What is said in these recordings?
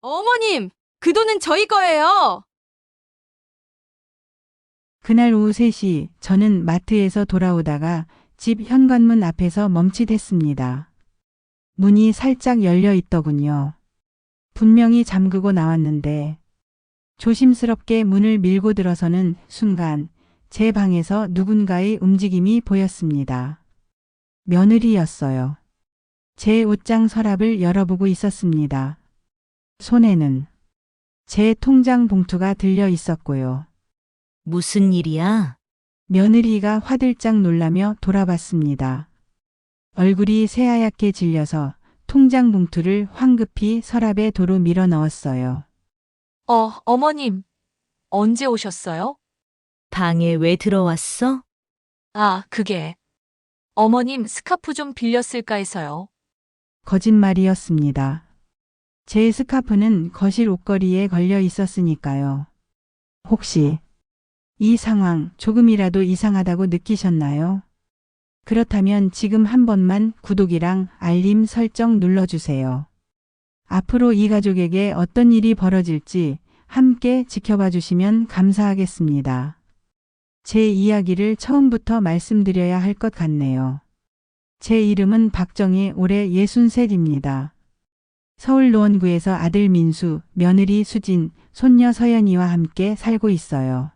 어머님, 그 돈은 저희 거예요. 그날 오후 3시 저는 마트에서 돌아오다가 집 현관문 앞에서 멈칫했습니다. 문이 살짝 열려 있더군요. 분명히 잠그고 나왔는데 조심스럽게 문을 밀고 들어서는 순간 제 방에서 누군가의 움직임이 보였습니다. 며느리였어요. 제 옷장 서랍을 열어보고 있었습니다. 손에는 제 통장 봉투가 들려 있었고요. 무슨 일이야? 며느리가 화들짝 놀라며 돌아봤습니다. 얼굴이 새하얗게 질려서 통장 봉투를 황급히 서랍에 도로 밀어 넣었어요. 어머님, 언제 오셨어요? 방에 왜 들어왔어? 아, 그게. 어머님 스카프 좀 빌렸을까 해서요. 거짓말이었습니다. 제 스카프는 거실 옷걸이에 걸려 있었으니까요. 혹시 이 상황 조금이라도 이상하다고 느끼셨나요? 그렇다면 지금 한 번만 구독이랑 알림 설정 눌러주세요. 앞으로 이 가족에게 어떤 일이 벌어질지 함께 지켜봐 주시면 감사하겠습니다. 제 이야기를 처음부터 말씀드려야 할 것 같네요. 제 이름은 박정희, 올해 63입니다. 서울 노원구에서 아들 민수, 며느리 수진, 손녀 서연이와 함께 살고 있어요.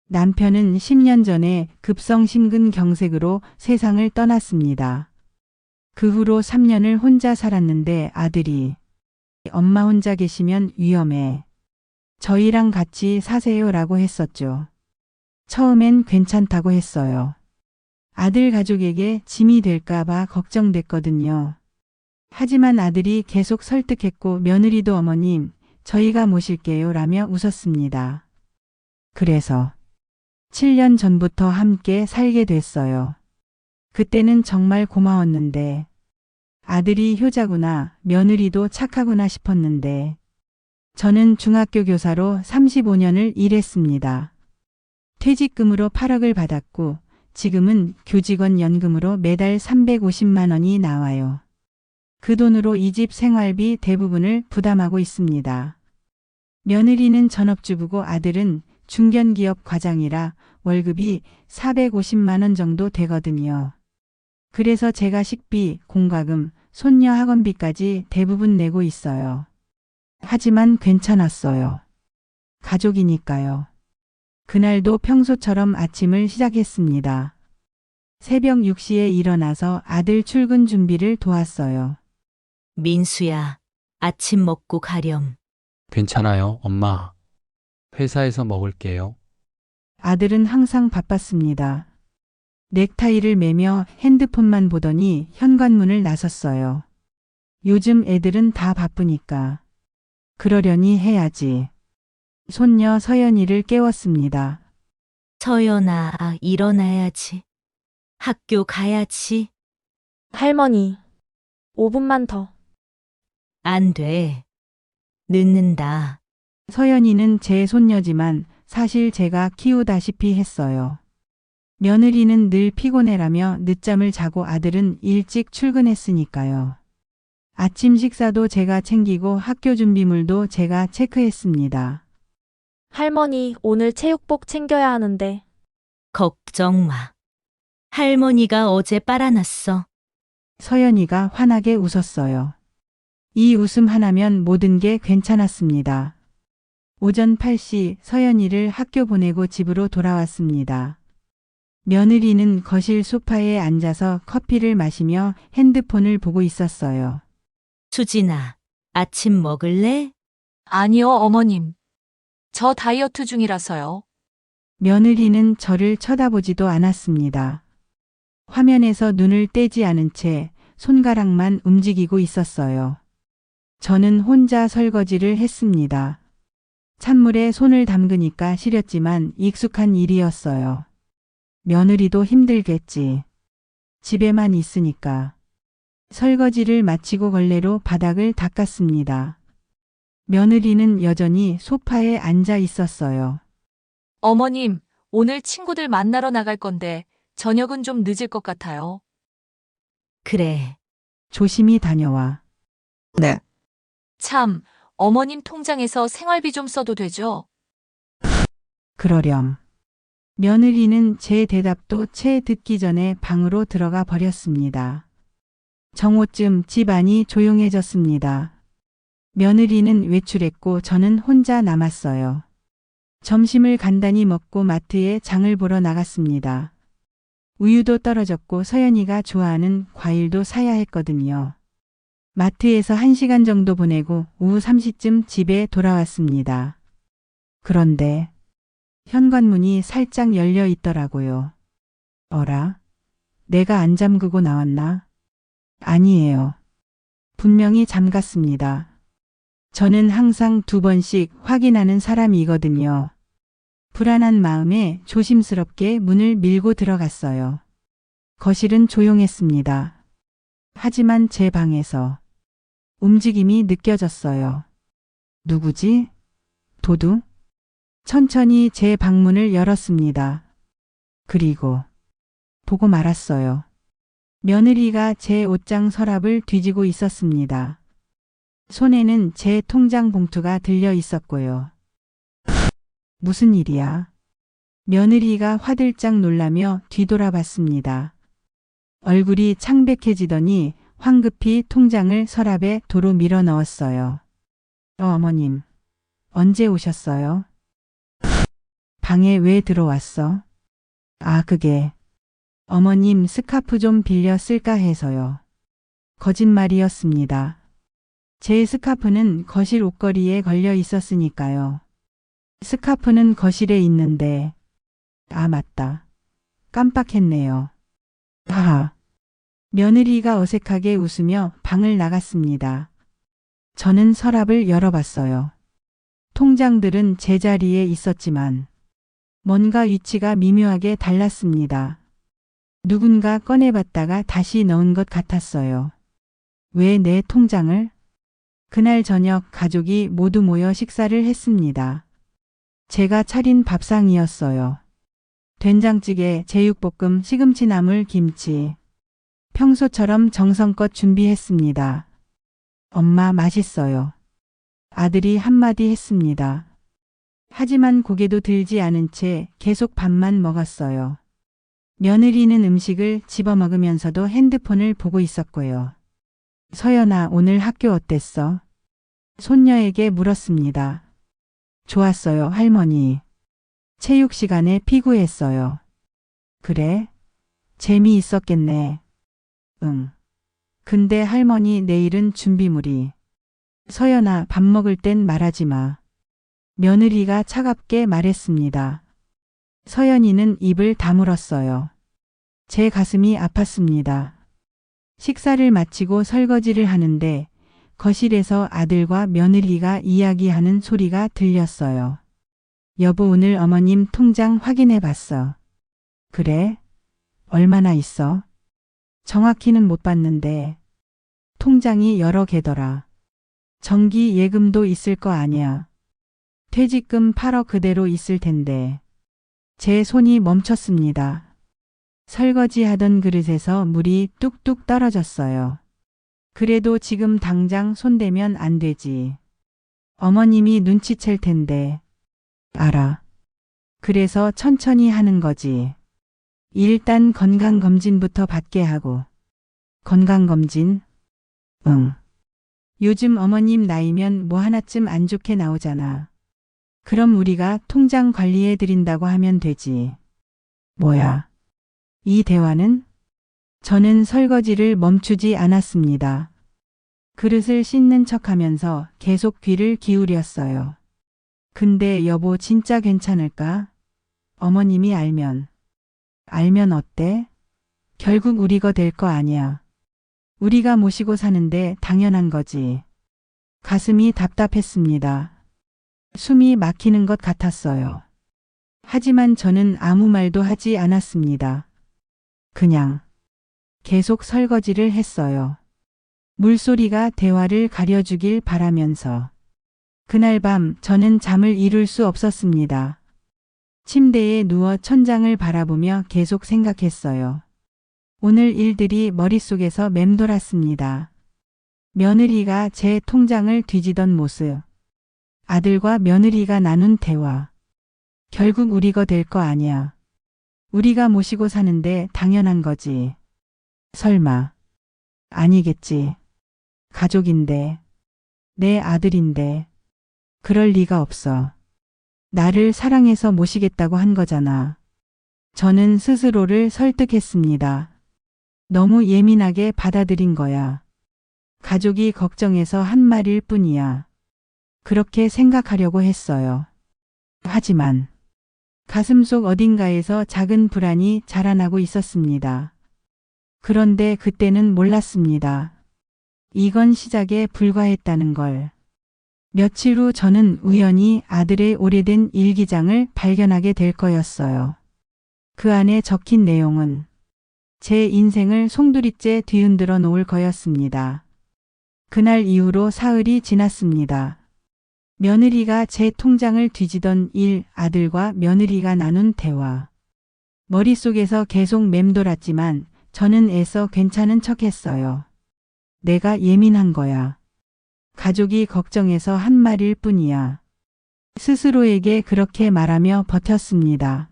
남편은 10년 전에 급성 심근경색으로 세상을 떠났습니다. 그 후로 3년을 혼자 살았는데 아들이 엄마 혼자 계시면 위험해. 저희랑 같이 사세요라고 했었죠. 처음엔 괜찮다고 했어요. 아들 가족에게 짐이 될까봐 걱정됐거든요. 하지만 아들이 계속 설득했고 며느리도 어머님, 저희가 모실게요 라며 웃었습니다. 그래서 7년 전부터 함께 살게 됐어요. 그때는 정말 고마웠는데 아들이 효자구나, 며느리도 착하구나 싶었는데 저는 중학교 교사로 35년을 일했습니다. 퇴직금으로 8억을 받았고 지금은 교직원 연금으로 매달 350만 원이 나와요. 그 돈으로 이 집 생활비 대부분을 부담하고 있습니다. 며느리는 전업주부고 아들은 중견기업 과장이라 월급이 450만 원 정도 되거든요. 그래서 제가 식비, 공과금, 손녀 학원비까지 대부분 내고 있어요. 하지만 괜찮았어요. 가족이니까요. 그날도 평소처럼 아침을 시작했습니다. 새벽 6시에 일어나서 아들 출근 준비를 도왔어요. 민수야, 아침 먹고 가렴. 괜찮아요, 엄마. 회사에서 먹을게요. 아들은 항상 바빴습니다. 넥타이를 매며 핸드폰만 보더니 현관문을 나섰어요. 요즘 애들은 다 바쁘니까. 그러려니 해야지. 손녀 서연이를 깨웠습니다. 서연아, 일어나야지. 학교 가야지. 할머니, 5분만 더. 안 돼. 늦는다. 서연이는 제 손녀지만 사실 제가 키우다시피 했어요. 며느리는 늘 피곤해라며 늦잠을 자고 아들은 일찍 출근했으니까요. 아침 식사도 제가 챙기고 학교 준비물도 제가 체크했습니다. 할머니, 오늘 체육복 챙겨야 하는데. 걱정 마. 할머니가 어제 빨아놨어. 서연이가 환하게 웃었어요. 이 웃음 하나면 모든 게 괜찮았습니다. 오전 8시 서연이를 학교 보내고 집으로 돌아왔습니다. 며느리는 거실 소파에 앉아서 커피를 마시며 핸드폰을 보고 있었어요. 수진아, 아침 먹을래? 아니요, 어머님. 저 다이어트 중이라서요. 며느리는 저를 쳐다보지도 않았습니다. 화면에서 눈을 떼지 않은 채 손가락만 움직이고 있었어요. 저는 혼자 설거지를 했습니다. 찬물에 손을 담그니까 시렸지만 익숙한 일이었어요. 며느리도 힘들겠지. 집에만 있으니까. 설거지를 마치고 걸레로 바닥을 닦았습니다. 며느리는 여전히 소파에 앉아 있었어요. 어머님, 오늘 친구들 만나러 나갈 건데 저녁은 좀 늦을 것 같아요. 그래. 조심히 다녀와. 참, 어머님 통장에서 생활비 좀 써도 되죠? 그러렴. 며느리는 제 대답도 채 듣기 전에 방으로 들어가 버렸습니다. 정오쯤 집안이 조용해졌습니다. 며느리는 외출했고 저는 혼자 남았어요. 점심을 간단히 먹고 마트에 장을 보러 나갔습니다. 우유도 떨어졌고 서연이가 좋아하는 과일도 사야 했거든요. 마트에서 1시간 정도 보내고 오후 3시쯤 집에 돌아왔습니다. 그런데 현관문이 살짝 열려 있더라고요. 어라? 내가 안 잠그고 나왔나? 아니에요. 분명히 잠갔습니다. 저는 항상 2번씩 확인하는 사람이거든요. 불안한 마음에 조심스럽게 문을 밀고 들어갔어요. 거실은 조용했습니다. 하지만 제 방에서 움직임이 느껴졌어요. 누구지? 도둑? 천천히 제 방문을 열었습니다. 그리고 보고 말았어요. 며느리가 제 옷장 서랍을 뒤지고 있었습니다. 손에는 제 통장 봉투가 들려 있었고요. 무슨 일이야? 며느리가 화들짝 놀라며 뒤돌아봤습니다. 얼굴이 창백해지더니 황급히 통장을 서랍에 도로 밀어 넣었어요. 어머님, 언제 오셨어요? 방에 왜 들어왔어? 아, 그게 어머님 스카프 좀 빌려 쓸까 해서요. 거짓말이었습니다. 제 스카프는 거실 옷걸이에 걸려 있었으니까요. 스카프는 거실에 있는데, 아, 맞다. 깜빡했네요. 하하. 며느리가 어색하게 웃으며 방을 나갔습니다. 저는 서랍을 열어봤어요. 통장들은 제자리에 있었지만 뭔가 위치가 미묘하게 달랐습니다. 누군가 꺼내봤다가 다시 넣은 것 같았어요. 왜 내 통장을? 그날 저녁 가족이 모두 모여 식사를 했습니다. 제가 차린 밥상이었어요. 된장찌개, 제육볶음, 시금치 나물, 김치. 평소처럼 정성껏 준비했습니다. 엄마 맛있어요. 아들이 한마디 했습니다. 하지만 고개도 들지 않은 채 계속 밥만 먹었어요. 며느리는 음식을 집어먹으면서도 핸드폰을 보고 있었고요. 서연아, 오늘 학교 어땠어? 손녀에게 물었습니다. 좋았어요, 할머니. 체육 시간에 피구했어요. 그래? 재미있었겠네. 응. 근데 할머니 내일은 준비물이. 서연아, 밥 먹을 땐 말하지 마. 며느리가 차갑게 말했습니다. 서연이는 입을 다물었어요. 제 가슴이 아팠습니다. 식사를 마치고 설거지를 하는데 거실에서 아들과 며느리가 이야기하는 소리가 들렸어요. 여보, 오늘 어머님 통장 확인해 봤어. 그래? 얼마나 있어? 정확히는 못 봤는데 통장이 여러 개더라. 정기 예금도 있을 거 아니야. 퇴직금 8억 그대로 있을 텐데. 제 손이 멈췄습니다. 설거지하던 그릇에서 물이 뚝뚝 떨어졌어요. 그래도 지금 당장 손대면 안 되지. 어머님이 눈치챌 텐데. 알아. 그래서 천천히 하는 거지. 일단 건강검진부터 받게 하고. 건강검진? 응. 요즘 어머님 나이면 뭐 하나쯤 안 좋게 나오잖아. 그럼 우리가 통장 관리해 드린다고 하면 되지. 뭐야? 이 대화는? 저는 설거지를 멈추지 않았습니다. 그릇을 씻는 척하면서 계속 귀를 기울였어요. 근데 여보, 진짜 괜찮을까? 어머님이 알면. 알면 어때? 결국 우리 거 될 거 아니야. 우리가 모시고 사는데 당연한 거지. 가슴이 답답했습니다. 숨이 막히는 것 같았어요. 하지만 저는 아무 말도 하지 않았습니다. 그냥 계속 설거지를 했어요. 물소리가 대화를 가려주길 바라면서. 그날 밤 저는 잠을 이룰 수 없었습니다. 침대에 누워 천장을 바라보며 계속 생각했어요. 오늘 일들이 머릿속에서 맴돌았습니다. 며느리가 제 통장을 뒤지던 모습. 아들과 며느리가 나눈 대화. 결국 우리 거 될 거 아니야. 우리가 모시고 사는데 당연한 거지. 설마. 아니겠지. 가족인데. 내 아들인데. 그럴 리가 없어. 나를 사랑해서 모시겠다고 한 거잖아. 저는 스스로를 설득했습니다. 너무 예민하게 받아들인 거야. 가족이 걱정해서 한 말일 뿐이야. 그렇게 생각하려고 했어요. 하지만 가슴속 어딘가에서 작은 불안이 자라나고 있었습니다. 그런데 그때는 몰랐습니다. 이건 시작에 불과했다는 걸. 며칠 후 저는 우연히 아들의 오래된 일기장을 발견하게 될 거였어요. 그 안에 적힌 내용은 제 인생을 송두리째 뒤흔들어 놓을 거였습니다. 그날 이후로 사흘이 지났습니다. 며느리가 제 통장을 뒤지던 일, 아들과 며느리가 나눈 대화. 머릿속에서 계속 맴돌았지만 저는 애써 괜찮은 척했어요. 내가 예민한 거야. 가족이 걱정해서 한 말일 뿐이야. 스스로에게 그렇게 말하며 버텼습니다.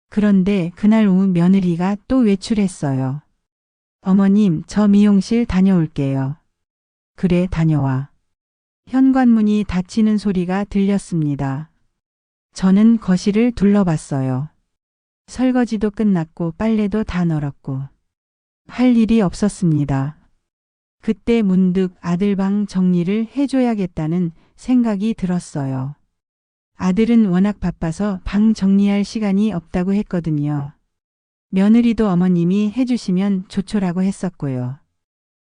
그런데 그날 오후 며느리가 또 외출했어요. 어머님, 저 미용실 다녀올게요. 그래, 다녀와. 현관문이 닫히는 소리가 들렸습니다. 저는 거실을 둘러봤어요. 설거지도 끝났고 빨래도 다 널었고 할 일이 없었습니다. 그때 문득 아들 방 정리를 해줘야겠다는 생각이 들었어요. 아들은 워낙 바빠서 방 정리할 시간이 없다고 했거든요. 며느리도 어머님이 해주시면 좋죠라고 했었고요.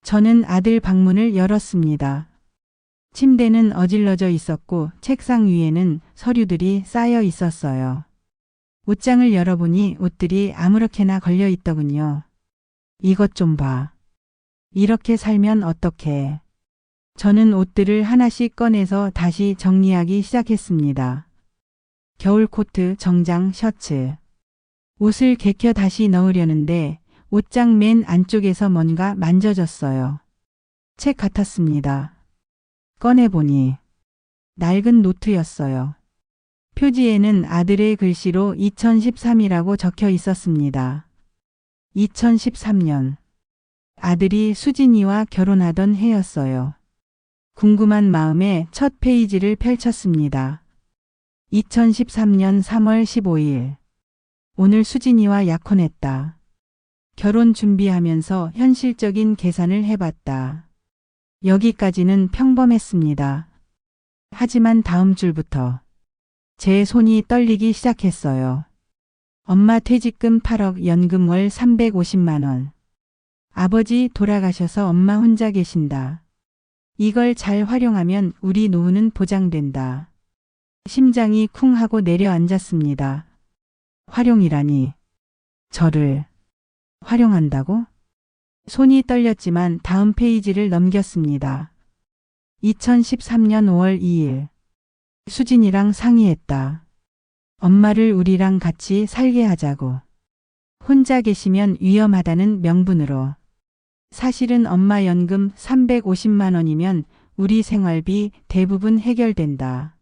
저는 아들 방문을 열었습니다. 침대는 어질러져 있었고 책상 위에는 서류들이 쌓여 있었어요. 옷장을 열어보니 옷들이 아무렇게나 걸려 있더군요. 이것 좀 봐. 이렇게 살면 어떡해. 저는 옷들을 하나씩 꺼내서 다시 정리하기 시작했습니다. 겨울 코트, 정장, 셔츠. 옷을 개켜 다시 넣으려는데 옷장 맨 안쪽에서 뭔가 만져졌어요. 책 같았습니다. 꺼내보니 낡은 노트였어요. 표지에는 아들의 글씨로 2013이라고 적혀 있었습니다. 2013년. 아들이 수진이와 결혼하던 해였어요. 궁금한 마음에 첫 페이지를 펼쳤습니다. 2013년 3월 15일. 오늘 수진이와 약혼했다. 결혼 준비하면서 현실적인 계산을 해봤다. 여기까지는 평범했습니다. 하지만 다음 줄부터 제 손이 떨리기 시작했어요. 엄마 퇴직금 8억, 연금 월 350만 원. 아버지 돌아가셔서 엄마 혼자 계신다. 이걸 잘 활용하면 우리 노후는 보장된다. 심장이 쿵 하고 내려앉았습니다. 활용이라니. 저를 활용한다고? 손이 떨렸지만 다음 페이지를 넘겼습니다. 2013년 5월 2일. 수진이랑 상의했다. 엄마를 우리랑 같이 살게 하자고. 혼자 계시면 위험하다는 명분으로. 사실은 엄마 연금 350만 원이면 우리 생활비 대부분 해결된다.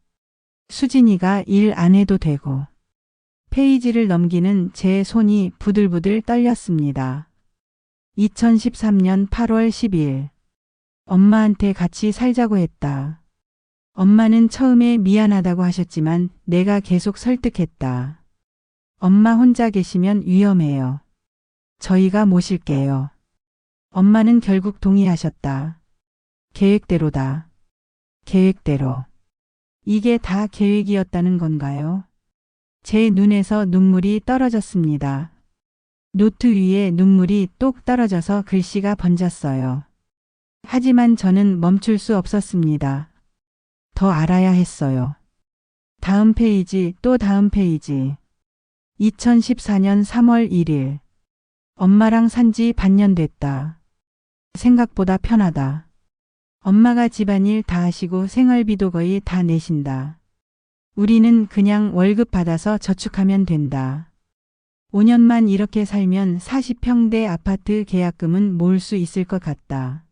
수진이가 일 안 해도 되고. 페이지를 넘기는 제 손이 부들부들 떨렸습니다. 2013년 8월 10일. 엄마한테 같이 살자고 했다. 엄마는 처음에 미안하다고 하셨지만 내가 계속 설득했다. 엄마 혼자 계시면 위험해요. 저희가 모실게요. 엄마는 결국 동의하셨다. 계획대로다. 계획대로. 이게 다 계획이었다는 건가요? 제 눈에서 눈물이 떨어졌습니다. 노트 위에 눈물이 똑 떨어져서 글씨가 번졌어요. 하지만 저는 멈출 수 없었습니다. 더 알아야 했어요. 다음 페이지, 또 다음 페이지. 2014년 3월 1일. 엄마랑 산지 반년 됐다. 생각보다 편하다. 엄마가 집안일 다 하시고 생활비도 거의 다 내신다. 우리는 그냥 월급 받아서 저축하면 된다. 5년만 이렇게 살면 40평대 아파트 계약금은 모을 수 있을 것 같다.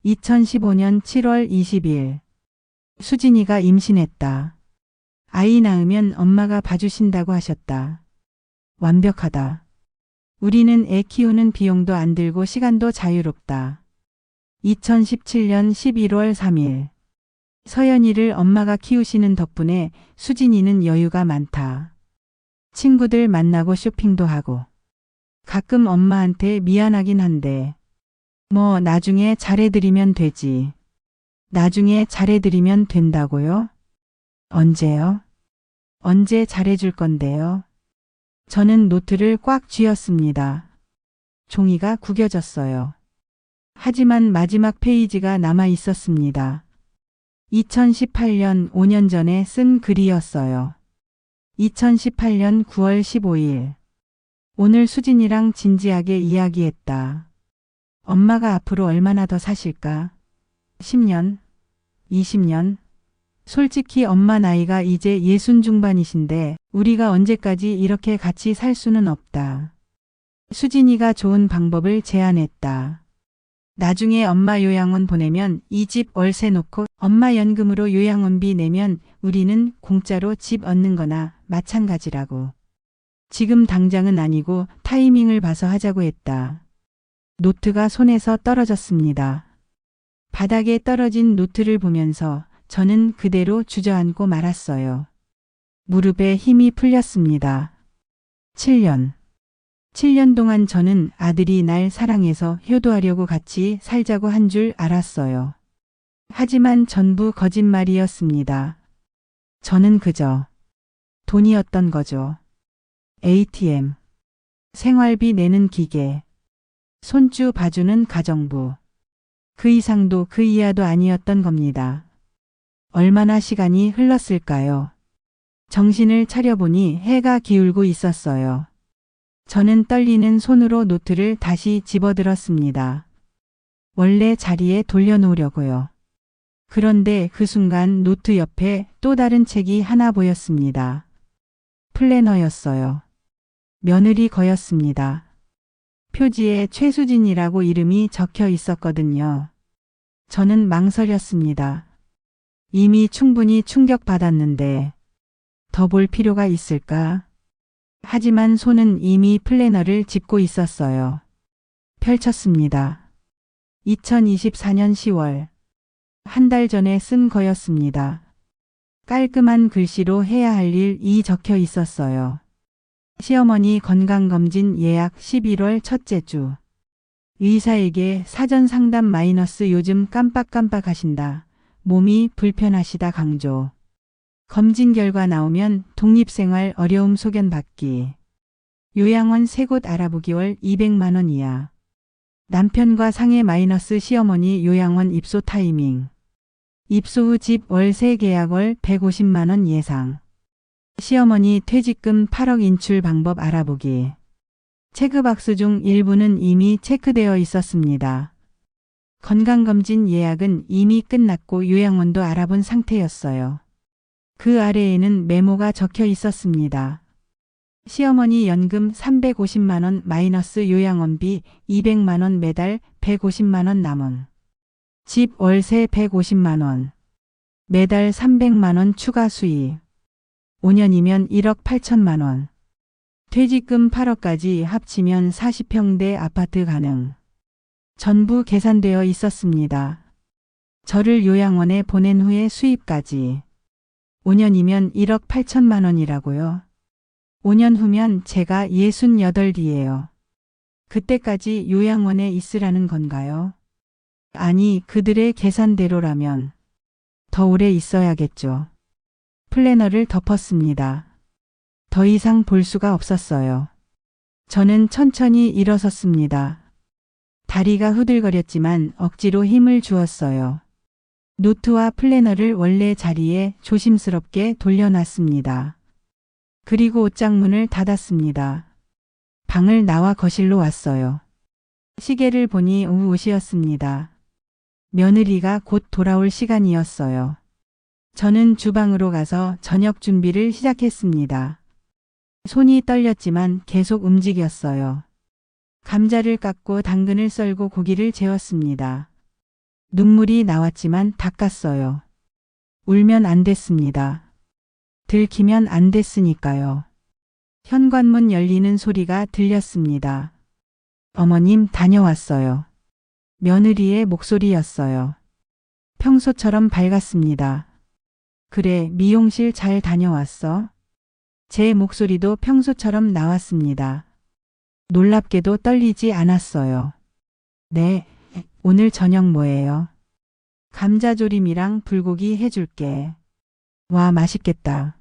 2015년 7월 20일. 수진이가 임신했다. 아이 낳으면 엄마가 봐주신다고 하셨다. 완벽하다. 우리는 애 키우는 비용도 안 들고 시간도 자유롭다. 2017년 11월 3일. 서연이를 엄마가 키우시는 덕분에 수진이는 여유가 많다. 친구들 만나고 쇼핑도 하고. 가끔 엄마한테 미안하긴 한데. 뭐 나중에 잘해드리면 되지. 나중에 잘해드리면 된다고요? 언제요? 언제 잘해줄 건데요? 저는 노트를 꽉 쥐었습니다. 종이가 구겨졌어요. 하지만 마지막 페이지가 남아 있었습니다. 2018년 5년 전에 쓴 글이었어요. 2018년 9월 15일. 오늘 수진이랑 진지하게 이야기했다. 엄마가 앞으로 얼마나 더 사실까? 10년? 20년? 솔직히 엄마 나이가 이제 60 중반이신데 우리가 언제까지 이렇게 같이 살 수는 없다. 수진이가 좋은 방법을 제안했다. 나중에 엄마 요양원 보내면 이 집 월세 놓고 엄마 연금으로 요양원비 내면 우리는 공짜로 집 얻는 거나 마찬가지라고. 지금 당장은 아니고 타이밍을 봐서 하자고 했다. 노트가 손에서 떨어졌습니다. 바닥에 떨어진 노트를 보면서 저는 그대로 주저앉고 말았어요. 무릎에 힘이 풀렸습니다. 7년. 7년 동안 저는 아들이 날 사랑해서 효도하려고 같이 살자고 한 줄 알았어요. 하지만 전부 거짓말이었습니다. 저는 그저 돈이었던 거죠. ATM, 생활비 내는 기계, 손주 봐주는 가정부. 그 이상도 그 이하도 아니었던 겁니다. 얼마나 시간이 흘렀을까요? 정신을 차려보니 해가 기울고 있었어요. 저는 떨리는 손으로 노트를 다시 집어들었습니다. 원래 자리에 돌려놓으려고요. 그런데 그 순간 노트 옆에 또 다른 책이 하나 보였습니다. 플래너였어요. 며느리 거였습니다. 표지에 최수진이라고 이름이 적혀 있었거든요. 저는 망설였습니다. 이미 충분히 충격받았는데 더 볼 필요가 있을까? 하지만 손은 이미 플래너를 짚고 있었어요. 펼쳤습니다. 2024년 10월. 한 달 전에 쓴 거였습니다. 깔끔한 글씨로 해야 할 일이 적혀 있었어요. 시어머니 건강검진 예약 11월 첫째 주. 의사에게 사전 상담 마이너스 요즘 깜빡깜빡 하신다. 몸이 불편하시다 강조. 검진 결과 나오면 독립생활 어려움 소견 받기. 요양원 3곳 알아보기 월 200만 원 이하. 남편과 상해 마이너스 시어머니 요양원 입소 타이밍. 입소 후 집 월세 계약 월 150만 원 예상. 시어머니 퇴직금 8억 인출 방법 알아보기. 체크박스 중 일부는 이미 체크되어 있었습니다. 건강검진 예약은 이미 끝났고 요양원도 알아본 상태였어요. 그 아래에는 메모가 적혀 있었습니다. 시어머니 연금 350만 원 마이너스 요양원비 200만 원 매달 150만 원 남은. 집 월세 150만 원. 매달 300만 원 추가 수입. 5년이면 1억 8천만 원. 퇴직금 8억까지 합치면 40평대 아파트 가능. 전부 계산되어 있었습니다. 저를 요양원에 보낸 후에 수입까지. 5년이면 1억 8천만 원이라고요. 5년 후면 제가 68이에요. 그때까지 요양원에 있으라는 건가요? 아니, 그들의 계산대로라면 더 오래 있어야겠죠. 플래너를 덮었습니다. 더 이상 볼 수가 없었어요. 저는 천천히 일어섰습니다. 다리가 후들거렸지만 억지로 힘을 주었어요. 노트와 플래너를 원래 자리에 조심스럽게 돌려놨습니다. 그리고 옷장문을 닫았습니다. 방을 나와 거실로 왔어요. 시계를 보니 오후 5시였습니다. 며느리가 곧 돌아올 시간이었어요. 저는 주방으로 가서 저녁 준비를 시작했습니다. 손이 떨렸지만 계속 움직였어요. 감자를 깎고 당근을 썰고 고기를 재웠습니다. 눈물이 나왔지만 닦았어요. 울면 안 됐습니다. 들키면 안 됐으니까요. 현관문 열리는 소리가 들렸습니다. 어머님 다녀왔어요. 며느리의 목소리였어요. 평소처럼 밝았습니다. 그래, 미용실 잘 다녀왔어? 제 목소리도 평소처럼 나왔습니다. 놀랍게도 떨리지 않았어요. 네, 오늘 저녁 뭐예요? 감자조림이랑 불고기 해줄게. 와, 맛있겠다.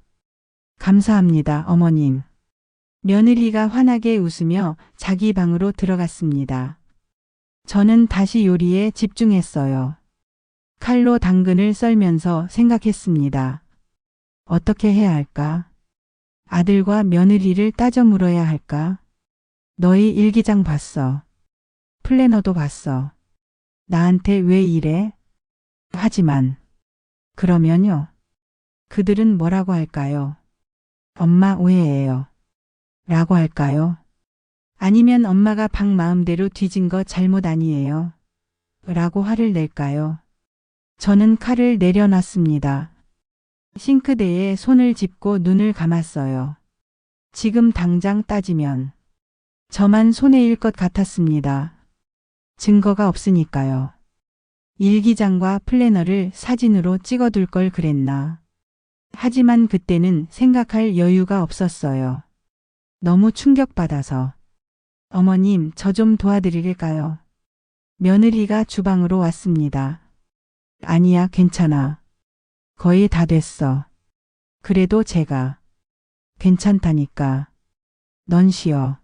감사합니다, 어머님. 며느리가 환하게 웃으며 자기 방으로 들어갔습니다. 저는 다시 요리에 집중했어요. 칼로 당근을 썰면서 생각했습니다. 어떻게 해야 할까? 아들과 며느리를 따져 물어야 할까? 너희 일기장 봤어. 플래너도 봤어. 나한테 왜 이래? 하지만 그러면요. 그들은 뭐라고 할까요? 엄마 오해예요. 라고 할까요? 아니면 엄마가 방 마음대로 뒤진 거 잘못 아니에요. 라고 화를 낼까요? 저는 칼을 내려놨습니다. 싱크대에 손을 짚고 눈을 감았어요. 지금 당장 따지면 저만 손해일 것 같았습니다. 증거가 없으니까요. 일기장과 플래너를 사진으로 찍어둘 걸 그랬나. 하지만 그때는 생각할 여유가 없었어요. 너무 충격받아서. 어머님, 저 좀 도와드릴까요? 며느리가 주방으로 왔습니다. 아니야, 괜찮아. 거의 다 됐어. 그래도 제가. 괜찮다니까. 넌 쉬어.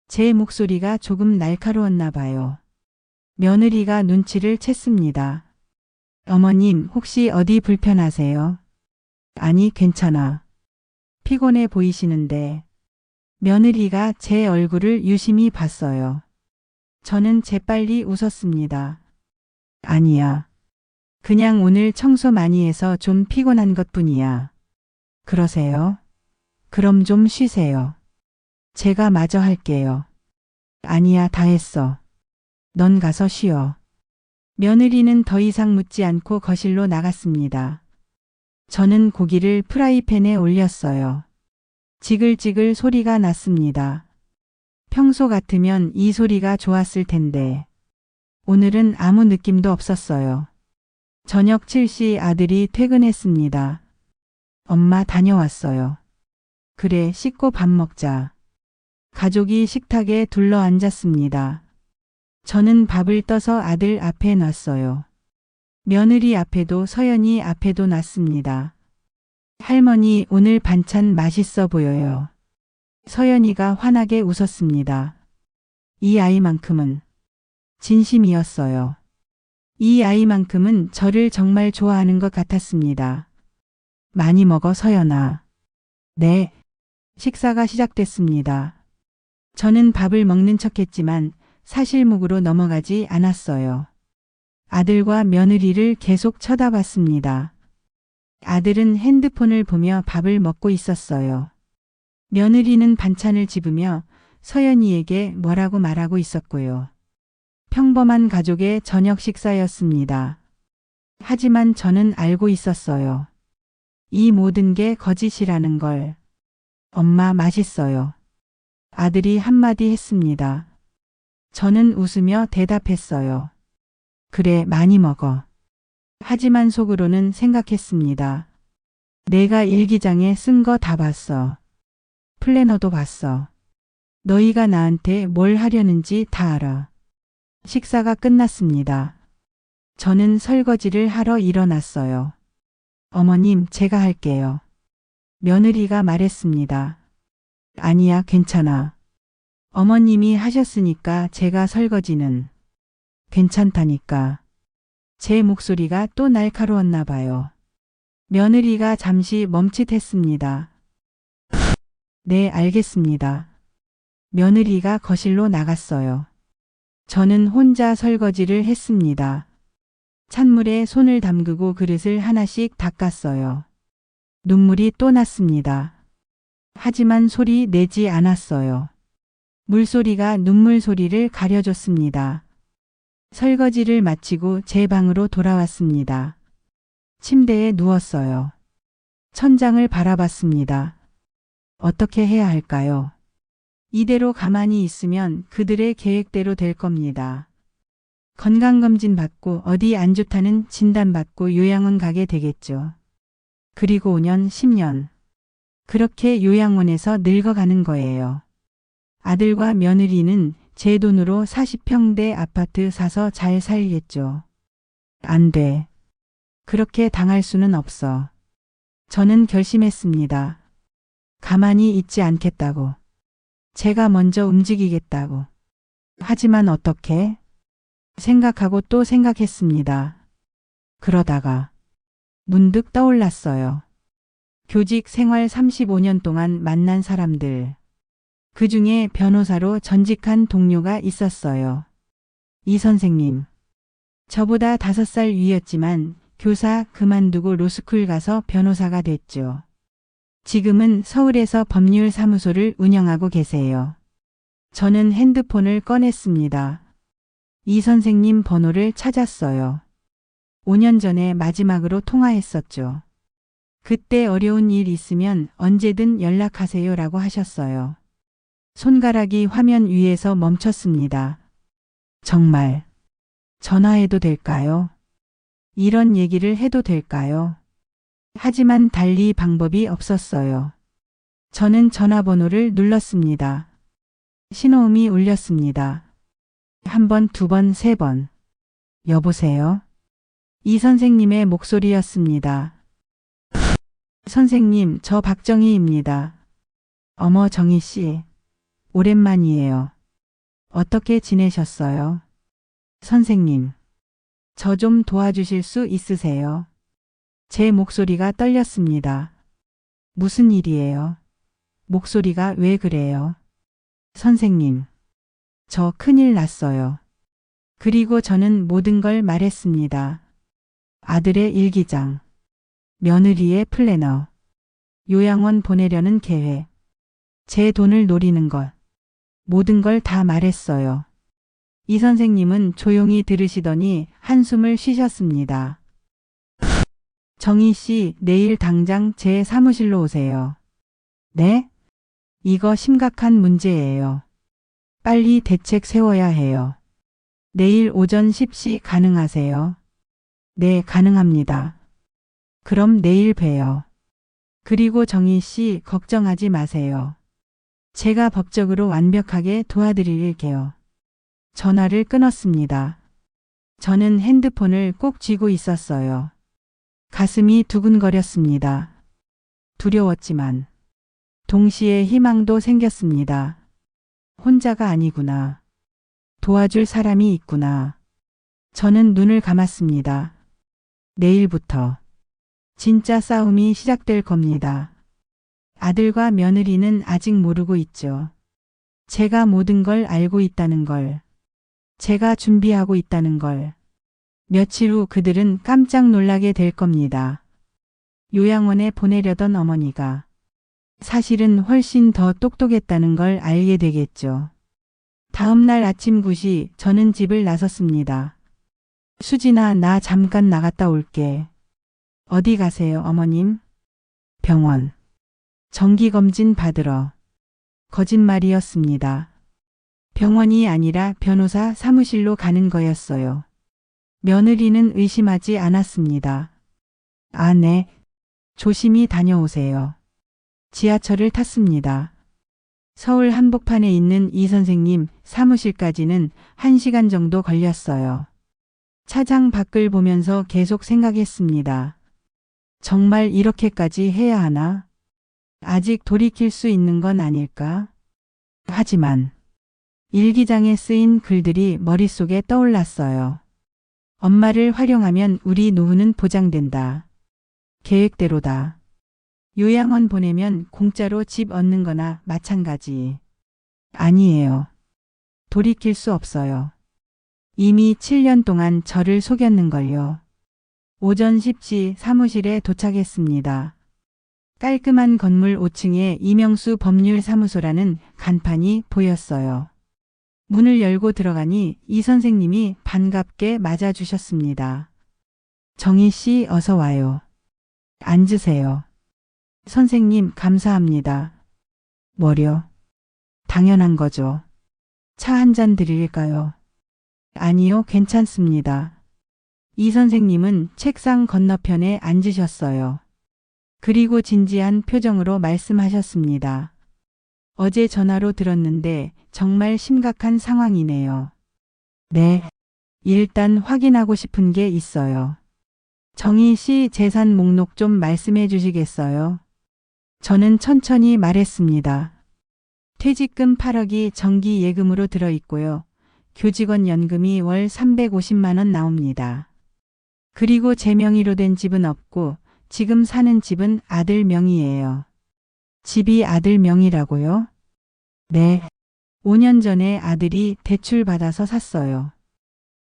제 목소리가 조금 날카로웠나 봐요. 며느리가 눈치를 챘습니다. 어머님, 혹시 어디 불편하세요? 아니, 괜찮아. 피곤해 보이시는데. 며느리가 제 얼굴을 유심히 봤어요. 저는 재빨리 웃었습니다. 아니야. 그냥 오늘 청소 많이 해서 좀 피곤한 것뿐이야. 그러세요? 그럼 좀 쉬세요. 제가 마저 할게요. 아니야, 다 했어. 넌 가서 쉬어. 며느리는 더 이상 묻지 않고 거실로 나갔습니다. 저는 고기를 프라이팬에 올렸어요. 지글지글 소리가 났습니다. 평소 같으면 이 소리가 좋았을 텐데 오늘은 아무 느낌도 없었어요. 저녁 7시 아들이 퇴근했습니다. 엄마 다녀왔어요. 그래, 씻고 밥 먹자. 가족이 식탁에 둘러 앉았습니다. 저는 밥을 떠서 아들 앞에 놨어요. 며느리 앞에도 서연이 앞에도 놨습니다. 할머니, 오늘 반찬 맛있어 보여요. 서연이가 환하게 웃었습니다. 이 아이만큼은 진심이었어요. 이 아이만큼은 저를 정말 좋아하는 것 같았습니다. 많이 먹어, 서연아. 네. 식사가 시작됐습니다. 저는 밥을 먹는 척했지만 사실묵으로 넘어가지 않았어요. 아들과 며느리를 계속 쳐다봤습니다. 아들은 핸드폰을 보며 밥을 먹고 있었어요. 며느리는 반찬을 집으며 서연이에게 뭐라고 말하고 있었고요. 평범한 가족의 저녁 식사였습니다. 하지만 저는 알고 있었어요. 이 모든 게 거짓이라는 걸. 엄마, 맛있어요. 아들이 한마디 했습니다. 저는 웃으며 대답했어요. 그래, 많이 먹어. 하지만 속으로는 생각했습니다. 내가 일기장에 쓴 거 다 봤어. 플래너도 봤어. 너희가 나한테 뭘 하려는지 다 알아. 식사가 끝났습니다. 저는 설거지를 하러 일어났어요. 어머님, 제가 할게요. 며느리가 말했습니다. 아니야, 괜찮아. 어머님이 하셨으니까 제가 설거지는. 괜찮다니까. 제 목소리가 또 날카로웠나 봐요. 며느리가 잠시 멈칫했습니다. 네, 알겠습니다. 며느리가 거실로 나갔어요. 저는 혼자 설거지를 했습니다. 찬물에 손을 담그고 그릇을 하나씩 닦았어요. 눈물이 또 났습니다. 하지만 소리 내지 않았어요. 물소리가 눈물 소리를 가려줬습니다. 설거지를 마치고 제 방으로 돌아왔습니다. 침대에 누웠어요. 천장을 바라봤습니다. 어떻게 해야 할까요? 이대로 가만히 있으면 그들의 계획대로 될 겁니다. 건강검진 받고 어디 안 좋다는 진단받고 요양원 가게 되겠죠. 그리고 5년, 10년. 그렇게 요양원에서 늙어가는 거예요. 아들과 며느리는 제 돈으로 40평대 아파트 사서 잘 살겠죠. 안 돼. 그렇게 당할 수는 없어. 저는 결심했습니다. 가만히 있지 않겠다고. 제가 먼저 움직이겠다고. 하지만 어떻게? 생각하고 또 생각했습니다. 그러다가 문득 떠올랐어요. 교직 생활 35년 동안 만난 사람들. 그 중에 변호사로 전직한 동료가 있었어요. 이 선생님. 저보다 5살 위였지만 교사 그만두고 로스쿨 가서 변호사가 됐죠. 지금은 서울에서 법률사무소를 운영하고 계세요. 저는 핸드폰을 꺼냈습니다. 이 선생님 번호를 찾았어요. 5년 전에 마지막으로 통화했었죠. 그때 어려운 일 있으면 언제든 연락하세요 라고 하셨어요. 손가락이 화면 위에서 멈췄습니다. 정말 전화해도 될까요? 이런 얘기를 해도 될까요? 하지만 달리 방법이 없었어요. 저는 전화번호를 눌렀습니다. 신호음이 울렸습니다. 1번, 2번, 3번. 여보세요? 이 선생님의 목소리였습니다. 선생님, 저 박정희입니다. 어머, 정희 씨. 오랜만이에요. 어떻게 지내셨어요? 선생님, 저 좀 도와주실 수 있으세요? 제 목소리가 떨렸습니다. 무슨 일이에요? 목소리가 왜 그래요? 선생님, 저 큰일 났어요. 그리고 저는 모든 걸 말했습니다. 아들의 일기장, 며느리의 플래너, 요양원 보내려는 계획, 제 돈을 노리는 것, 모든 걸 다 말했어요. 이 선생님은 조용히 들으시더니 한숨을 쉬셨습니다. 정희 씨, 내일 당장 제 사무실로 오세요. 네? 이거 심각한 문제예요. 빨리 대책 세워야 해요. 내일 오전 10시 가능하세요? 네, 가능합니다. 그럼 내일 봬요. 그리고 정희 씨, 걱정하지 마세요. 제가 법적으로 완벽하게 도와드릴게요. 전화를 끊었습니다. 저는 핸드폰을 꼭 쥐고 있었어요. 가슴이 두근거렸습니다. 두려웠지만 동시에 희망도 생겼습니다. 혼자가 아니구나. 도와줄 사람이 있구나. 저는 눈을 감았습니다. 내일부터 진짜 싸움이 시작될 겁니다. 아들과 며느리는 아직 모르고 있죠. 제가 모든 걸 알고 있다는 걸. 제가 준비하고 있다는 걸. 며칠 후 그들은 깜짝 놀라게 될 겁니다. 요양원에 보내려던 어머니가 사실은 훨씬 더 똑똑했다는 걸 알게 되겠죠. 다음 날 아침 9시 저는 집을 나섰습니다. 수진아, 나 잠깐 나갔다 올게. 어디 가세요, 어머님? 병원. 정기검진 받으러. 거짓말이었습니다. 병원이 아니라 변호사 사무실로 가는 거였어요. 며느리는 의심하지 않았습니다. 아, 네. 조심히 다녀오세요. 지하철을 탔습니다. 서울 한복판에 있는 이 선생님 사무실까지는 1시간 정도 걸렸어요. 차장 밖을 보면서 계속 생각했습니다. 정말 이렇게까지 해야 하나? 아직 돌이킬 수 있는 건 아닐까? 하지만 일기장에 쓰인 글들이 머릿속에 떠올랐어요. 엄마를 활용하면 우리 노후는 보장된다. 계획대로다. 요양원 보내면 공짜로 집 얻는 거나 마찬가지. 아니에요. 돌이킬 수 없어요. 이미 7년 동안 저를 속였는걸요. 오전 10시 사무실에 도착했습니다. 깔끔한 건물 5층에 이명수 법률사무소라는 간판이 보였어요. 문을 열고 들어가니 이 선생님이 반갑게 맞아주셨습니다. 정희 씨 어서 와요. 앉으세요. 선생님 감사합니다. 뭐려? 당연한 거죠. 차 한 잔 드릴까요? 아니요, 괜찮습니다. 이 선생님은 책상 건너편에 앉으셨어요. 그리고 진지한 표정으로 말씀하셨습니다. 어제 전화로 들었는데 정말 심각한 상황이네요. 네. 일단 확인하고 싶은 게 있어요. 정희 씨 재산 목록 좀 말씀해 주시겠어요? 저는 천천히 말했습니다. 퇴직금 8억이 정기 예금으로 들어있고요. 교직원 연금이 월 350만 원 나옵니다. 그리고 제 명의로 된 집은 없고 지금 사는 집은 아들 명의예요. 집이 아들 명의라고요? 네. 5년 전에 아들이 대출 받아서 샀어요.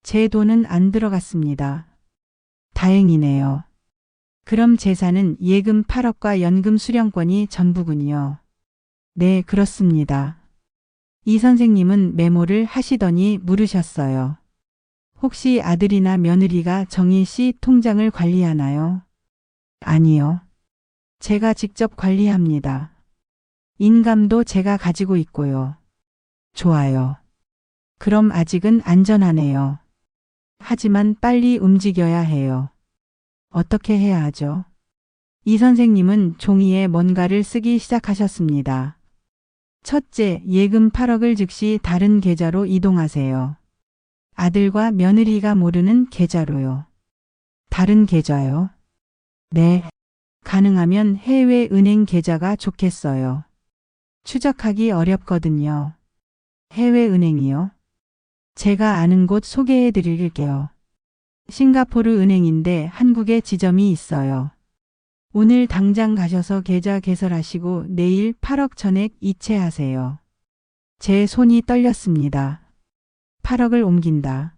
제 돈은 안 들어갔습니다. 다행이네요. 그럼 재산은 예금 8억과 연금 수령권이 전부군요. 네, 그렇습니다. 이 선생님은 메모를 하시더니 물으셨어요. 혹시 아들이나 며느리가 정희 씨 통장을 관리하나요? 아니요. 제가 직접 관리합니다. 인감도 제가 가지고 있고요. 좋아요. 그럼 아직은 안전하네요. 하지만 빨리 움직여야 해요. 어떻게 해야 하죠? 이 선생님은 종이에 뭔가를 쓰기 시작하셨습니다. 첫째, 예금 8억을 즉시 다른 계좌로 이동하세요. 아들과 며느리가 모르는 계좌로요. 다른 계좌요? 네. 가능하면 해외 은행 계좌가 좋겠어요. 추적하기 어렵거든요. 해외 은행이요? 제가 아는 곳 소개해 드릴게요. 싱가포르 은행인데 한국에 지점이 있어요. 오늘 당장 가셔서 계좌 개설하시고 내일 8억 전액 이체하세요. 제 손이 떨렸습니다. 8억을 옮긴다.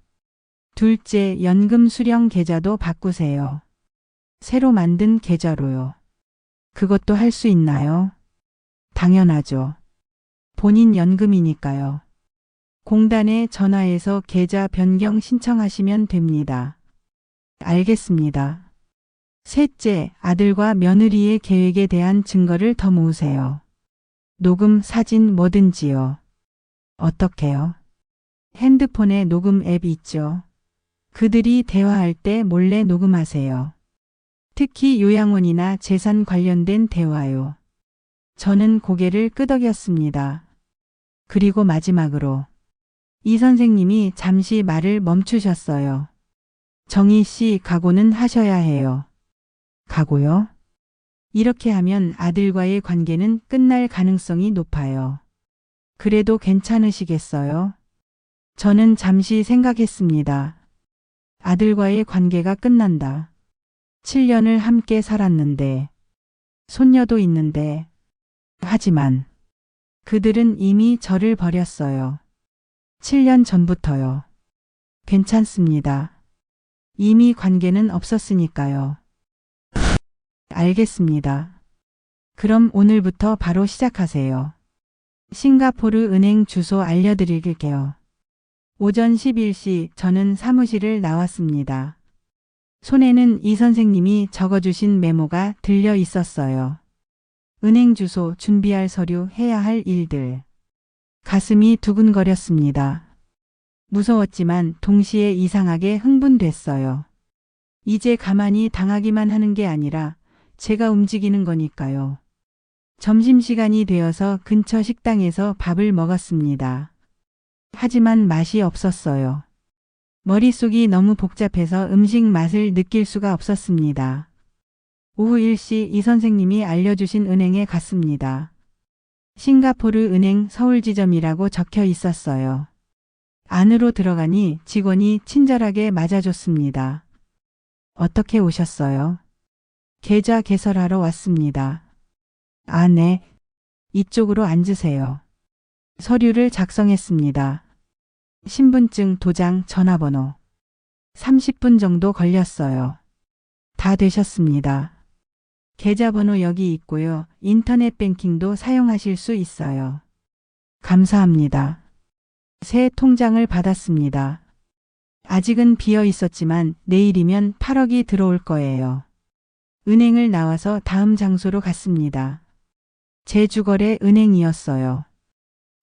둘째, 연금 수령 계좌도 바꾸세요. 새로 만든 계좌로요. 그것도 할 수 있나요? 당연하죠. 본인 연금이니까요. 공단에 전화해서 계좌 변경 신청하시면 됩니다. 알겠습니다. 셋째, 아들과 며느리의 계획에 대한 증거를 더 모으세요. 녹음, 사진 뭐든지요. 어떻게요? 핸드폰에 녹음 앱 있죠. 그들이 대화할 때 몰래 녹음하세요. 특히 요양원이나 재산 관련된 대화요. 저는 고개를 끄덕였습니다. 그리고 마지막으로 이 선생님이 잠시 말을 멈추셨어요. 정희 씨, 각오는 하셔야 해요. 각오요? 이렇게 하면 아들과의 관계는 끝날 가능성이 높아요. 그래도 괜찮으시겠어요? 저는 잠시 생각했습니다. 아들과의 관계가 끝난다. 7년을 함께 살았는데, 손녀도 있는데, 하지만 그들은 이미 저를 버렸어요. 7년 전부터요. 괜찮습니다. 이미 관계는 없었으니까요. 알겠습니다. 그럼 오늘부터 바로 시작하세요. 싱가포르 은행 주소 알려드릴게요. 오전 11시 저는 사무실을 나왔습니다. 손에는 이 선생님이 적어주신 메모가 들려 있었어요. 은행 주소, 준비할 서류, 해야 할 일들. 가슴이 두근거렸습니다. 무서웠지만 동시에 이상하게 흥분됐어요. 이제 가만히 당하기만 하는 게 아니라 제가 움직이는 거니까요. 점심시간이 되어서 근처 식당에서 밥을 먹었습니다. 하지만 맛이 없었어요. 머릿속이 너무 복잡해서 음식 맛을 느낄 수가 없었습니다. 오후 1시 이 선생님이 알려주신 은행에 갔습니다. 싱가포르 은행 서울지점이라고 적혀 있었어요. 안으로 들어가니 직원이 친절하게 맞아줬습니다. 어떻게 오셨어요? 계좌 개설하러 왔습니다. 아, 네. 이쪽으로 앉으세요. 서류를 작성했습니다. 신분증, 도장, 전화번호. 30분 정도 걸렸어요. 다 되셨습니다. 계좌번호 여기 있고요. 인터넷 뱅킹도 사용하실 수 있어요. 감사합니다. 새 통장을 받았습니다. 아직은 비어 있었지만 내일이면 8억이 들어올 거예요. 은행을 나와서 다음 장소로 갔습니다. 제 주거래 은행이었어요.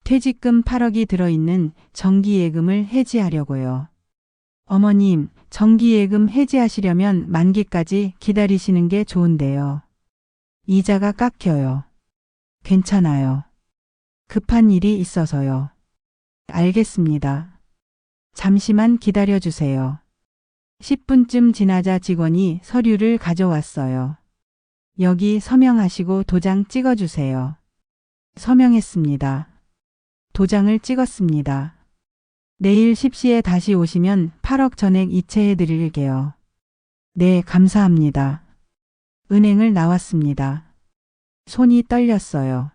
퇴직금 8억이 들어있는 정기예금을 해지하려고요. 어머님, 정기예금 해지하시려면 만기까지 기다리시는 게 좋은데요. 이자가 깎여요. 괜찮아요. 급한 일이 있어서요. 알겠습니다. 잠시만 기다려주세요. 10분쯤 지나자 직원이 서류를 가져왔어요. 여기 서명하시고 도장 찍어주세요. 서명했습니다. 도장을 찍었습니다. 내일 10시에 다시 오시면 8억 전액 이체해 드릴게요. 네, 감사합니다. 은행을 나왔습니다. 손이 떨렸어요.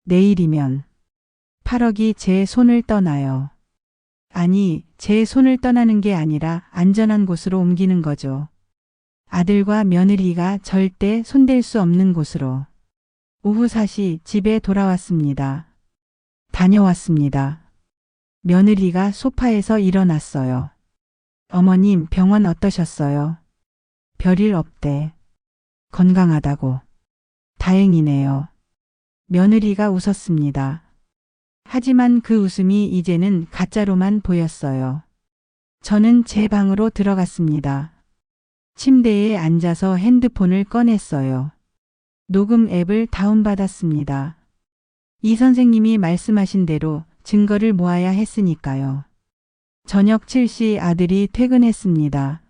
내일이면 8억이 제 손을 떠나요. 아니, 제 손을 떠나는 게 아니라 안전한 곳으로 옮기는 거죠. 아들과 며느리가 절대 손댈 수 없는 곳으로. 오후 4시 집에 돌아왔습니다. 다녀왔습니다. 며느리가 소파에서 일어났어요. 어머님, 병원 어떠셨어요? 별일 없대. 건강하다고. 다행이네요. 며느리가 웃었습니다. 하지만 그 웃음이 이제는 가짜로만 보였어요. 저는 제 방으로 들어갔습니다. 침대에 앉아서 핸드폰을 꺼냈어요. 녹음 앱을 다운받았습니다. 이 선생님이 말씀하신 대로 증거를 모아야 했으니까요. 저녁 7시 아들이 퇴근했습니다.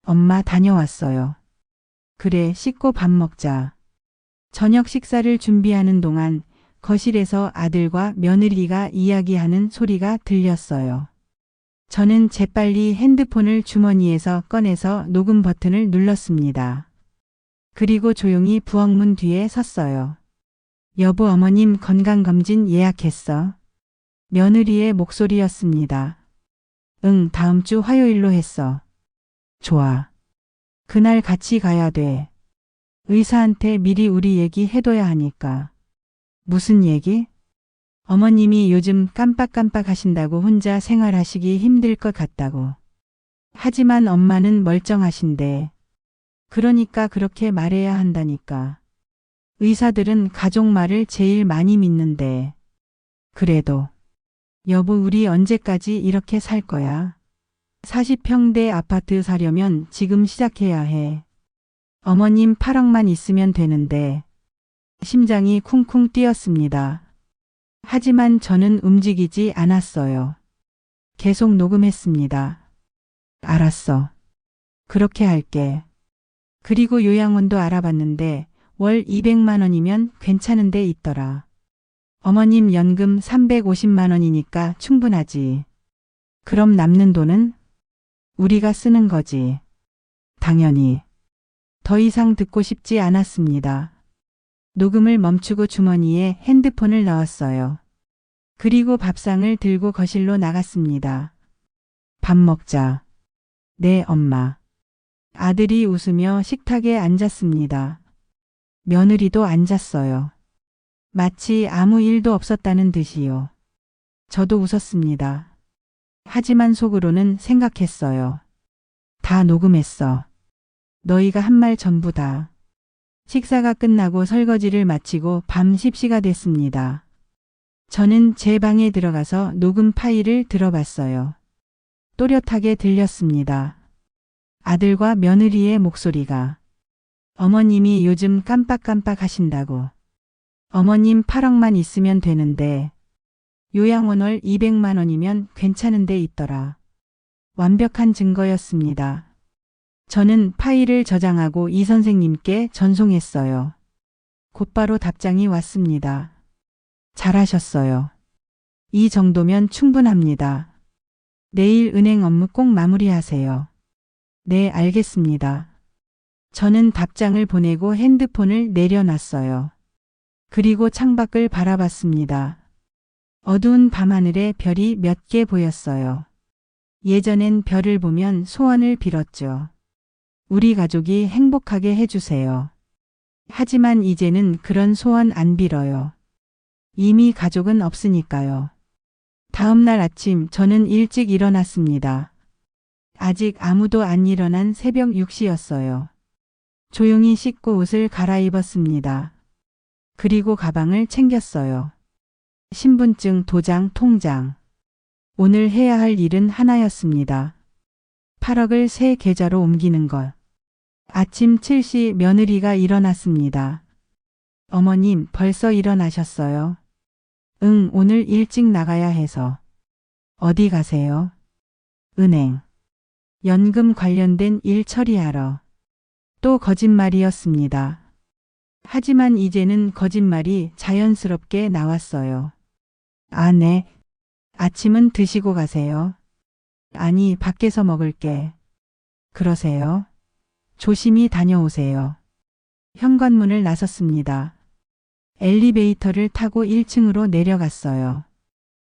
엄마 다녀왔어요. 그래, 씻고 밥 먹자. 저녁 식사를 준비하는 동안 거실에서 아들과 며느리가 이야기하는 소리가 들렸어요. 저는 재빨리 핸드폰을 주머니에서 꺼내서 녹음 버튼을 눌렀습니다. 그리고 조용히 부엌문 뒤에 섰어요. 여보, 어머님 건강검진 예약했어. 며느리의 목소리였습니다. 응, 다음 주 화요일로 했어. 좋아. 그날 같이 가야 돼. 의사한테 미리 우리 얘기 해둬야 하니까. 무슨 얘기? 어머님이 요즘 깜빡깜빡 하신다고 혼자 생활하시기 힘들 것 같다고. 하지만 엄마는 멀쩡하신데. 그러니까 그렇게 말해야 한다니까. 의사들은 가족 말을 제일 많이 믿는데. 그래도. 여보, 우리 언제까지 이렇게 살 거야? 40평대 아파트 사려면 지금 시작해야 해. 어머님 8억만 있으면 되는데. 심장이 쿵쿵 뛰었습니다. 하지만 저는 움직이지 않았어요. 계속 녹음했습니다. 알았어. 그렇게 할게. 그리고 요양원도 알아봤는데 월 200만 원이면 괜찮은 데 있더라. 어머님 연금 350만 원이니까 충분하지. 그럼 남는 돈은? 우리가 쓰는 거지. 당연히. 더 이상 듣고 싶지 않았습니다. 녹음을 멈추고 주머니에 핸드폰을 넣었어요. 그리고 밥상을 들고 거실로 나갔습니다. 밥 먹자. 네, 엄마. 아들이 웃으며 식탁에 앉았습니다. 며느리도 앉았어요. 마치 아무 일도 없었다는 듯이요. 저도 웃었습니다. 하지만 속으로는 생각했어요. 다 녹음했어. 너희가 한 말 전부 다. 식사가 끝나고 설거지를 마치고 밤 10시가 됐습니다. 저는 제 방에 들어가서 녹음 파일을 들어봤어요. 또렷하게 들렸습니다. 아들과 며느리의 목소리가. 어머님이 요즘 깜빡깜빡 하신다고. 어머님 8억만 있으면 되는데. 요양원 월 200만 원이면 괜찮은 데 있더라. 완벽한 증거였습니다. 저는 파일을 저장하고 이 선생님께 전송했어요. 곧바로 답장이 왔습니다. 잘하셨어요. 이 정도면 충분합니다. 내일 은행 업무 꼭 마무리하세요. 네, 알겠습니다. 저는 답장을 보내고 핸드폰을 내려놨어요. 그리고 창밖을 바라봤습니다. 어두운 밤하늘에 별이 몇 개 보였어요. 예전엔 별을 보면 소원을 빌었죠. 우리 가족이 행복하게 해주세요. 하지만 이제는 그런 소원 안 빌어요. 이미 가족은 없으니까요. 다음 날 아침 저는 일찍 일어났습니다. 아직 아무도 안 일어난 새벽 6시였어요. 조용히 씻고 옷을 갈아입었습니다. 그리고 가방을 챙겼어요. 신분증, 도장, 통장. 오늘 해야 할 일은 하나였습니다. 8억을 새 계좌로 옮기는 것. 아침 7시 며느리가 일어났습니다. 어머님, 벌써 일어나셨어요? 응, 오늘 일찍 나가야 해서. 어디 가세요? 은행. 연금 관련된 일 처리하러. 또 거짓말이었습니다. 하지만 이제는 거짓말이 자연스럽게 나왔어요. 아, 네. 아침은 드시고 가세요. 아니, 밖에서 먹을게. 그러세요? 조심히 다녀오세요. 현관문을 나섰습니다. 엘리베이터를 타고 1층으로 내려갔어요.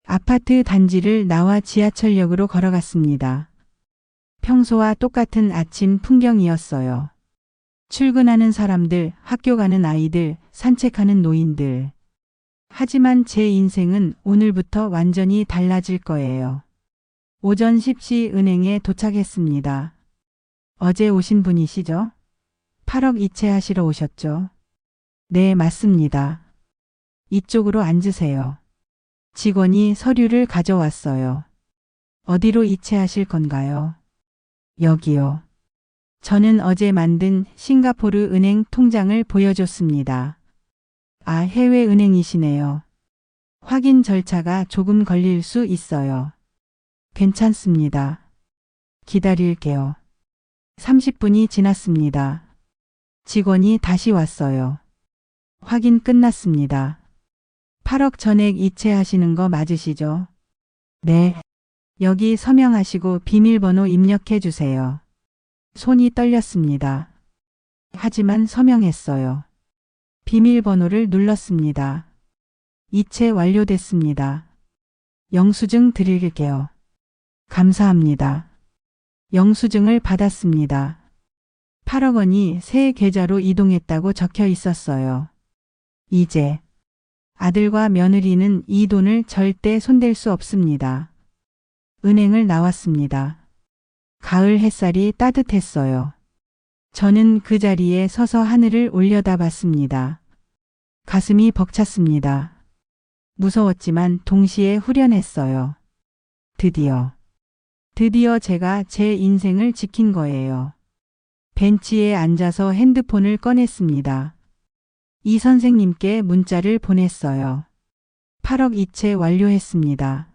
아파트 단지를 나와 지하철역으로 걸어갔습니다. 평소와 똑같은 아침 풍경이었어요. 출근하는 사람들, 학교 가는 아이들, 산책하는 노인들. 하지만 제 인생은 오늘부터 완전히 달라질 거예요. 오전 10시 은행에 도착했습니다. 어제 오신 분이시죠? 8억 이체하시러 오셨죠? 네, 맞습니다. 이쪽으로 앉으세요. 직원이 서류를 가져왔어요. 어디로 이체하실 건가요? 여기요. 저는 어제 만든 싱가포르 은행 통장을 보여줬습니다. 아, 해외은행이시네요. 확인 절차가 조금 걸릴 수 있어요. 괜찮습니다. 기다릴게요. 30분이 지났습니다. 직원이 다시 왔어요. 확인 끝났습니다. 8억 전액 이체하시는 거 맞으시죠? 네. 여기 서명하시고 비밀번호 입력해 주세요. 손이 떨렸습니다. 하지만 서명했어요. 비밀번호를 눌렀습니다. 이체 완료됐습니다. 영수증 드릴게요. 감사합니다. 영수증을 받았습니다. 8억 원이 새 계좌로 이동했다고 적혀 있었어요. 이제 아들과 며느리는 이 돈을 절대 손댈 수 없습니다. 은행을 나왔습니다. 가을 햇살이 따뜻했어요. 저는 그 자리에 서서 하늘을 올려다봤습니다. 가슴이 벅찼습니다. 무서웠지만 동시에 후련했어요. 드디어 제가 제 인생을 지킨 거예요. 벤치에 앉아서 핸드폰을 꺼냈습니다. 이 선생님께 문자를 보냈어요. 8억 이체 완료했습니다.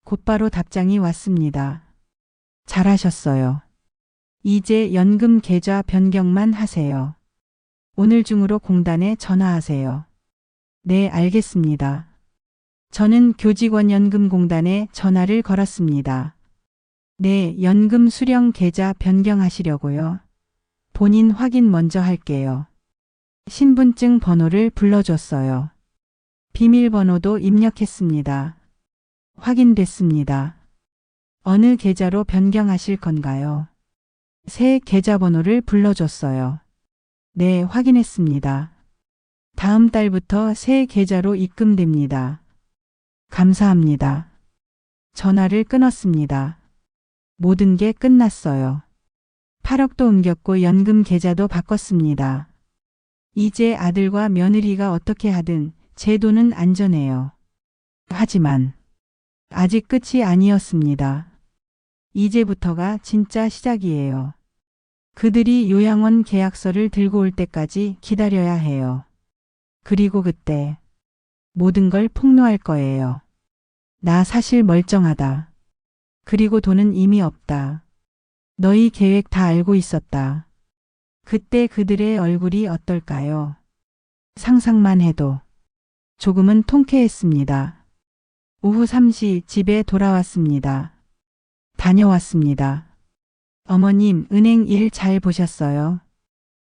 곧바로 답장이 왔습니다. 잘하셨어요. 이제 연금 계좌 변경만 하세요. 오늘 중으로 공단에 전화하세요. 네, 알겠습니다. 저는 교직원연금공단에 전화를 걸었습니다. 네, 연금 수령 계좌 변경하시려고요. 본인 확인 먼저 할게요. 신분증 번호를 불러줬어요. 비밀번호도 입력했습니다. 확인됐습니다. 어느 계좌로 변경하실 건가요? 새 계좌번호를 불러줬어요. 네, 확인했습니다. 다음 달부터 새 계좌로 입금됩니다. 감사합니다. 전화를 끊었습니다. 모든 게 끝났어요. 8억도 옮겼고 연금 계좌도 바꿨습니다. 이제 아들과 며느리가 어떻게 하든 제 돈은 안전해요. 하지만 아직 끝이 아니었습니다. 이제부터가 진짜 시작이에요. 그들이 요양원 계약서를 들고 올 때까지 기다려야 해요. 그리고 그때 모든 걸 폭로할 거예요. 나 사실 멀쩡하다. 그리고 돈은 이미 없다. 너희 계획 다 알고 있었다. 그때 그들의 얼굴이 어떨까요? 상상만 해도 조금은 통쾌했습니다. 오후 3시 집에 돌아왔습니다. 다녀왔습니다. 어머님, 은행 일 잘 보셨어요?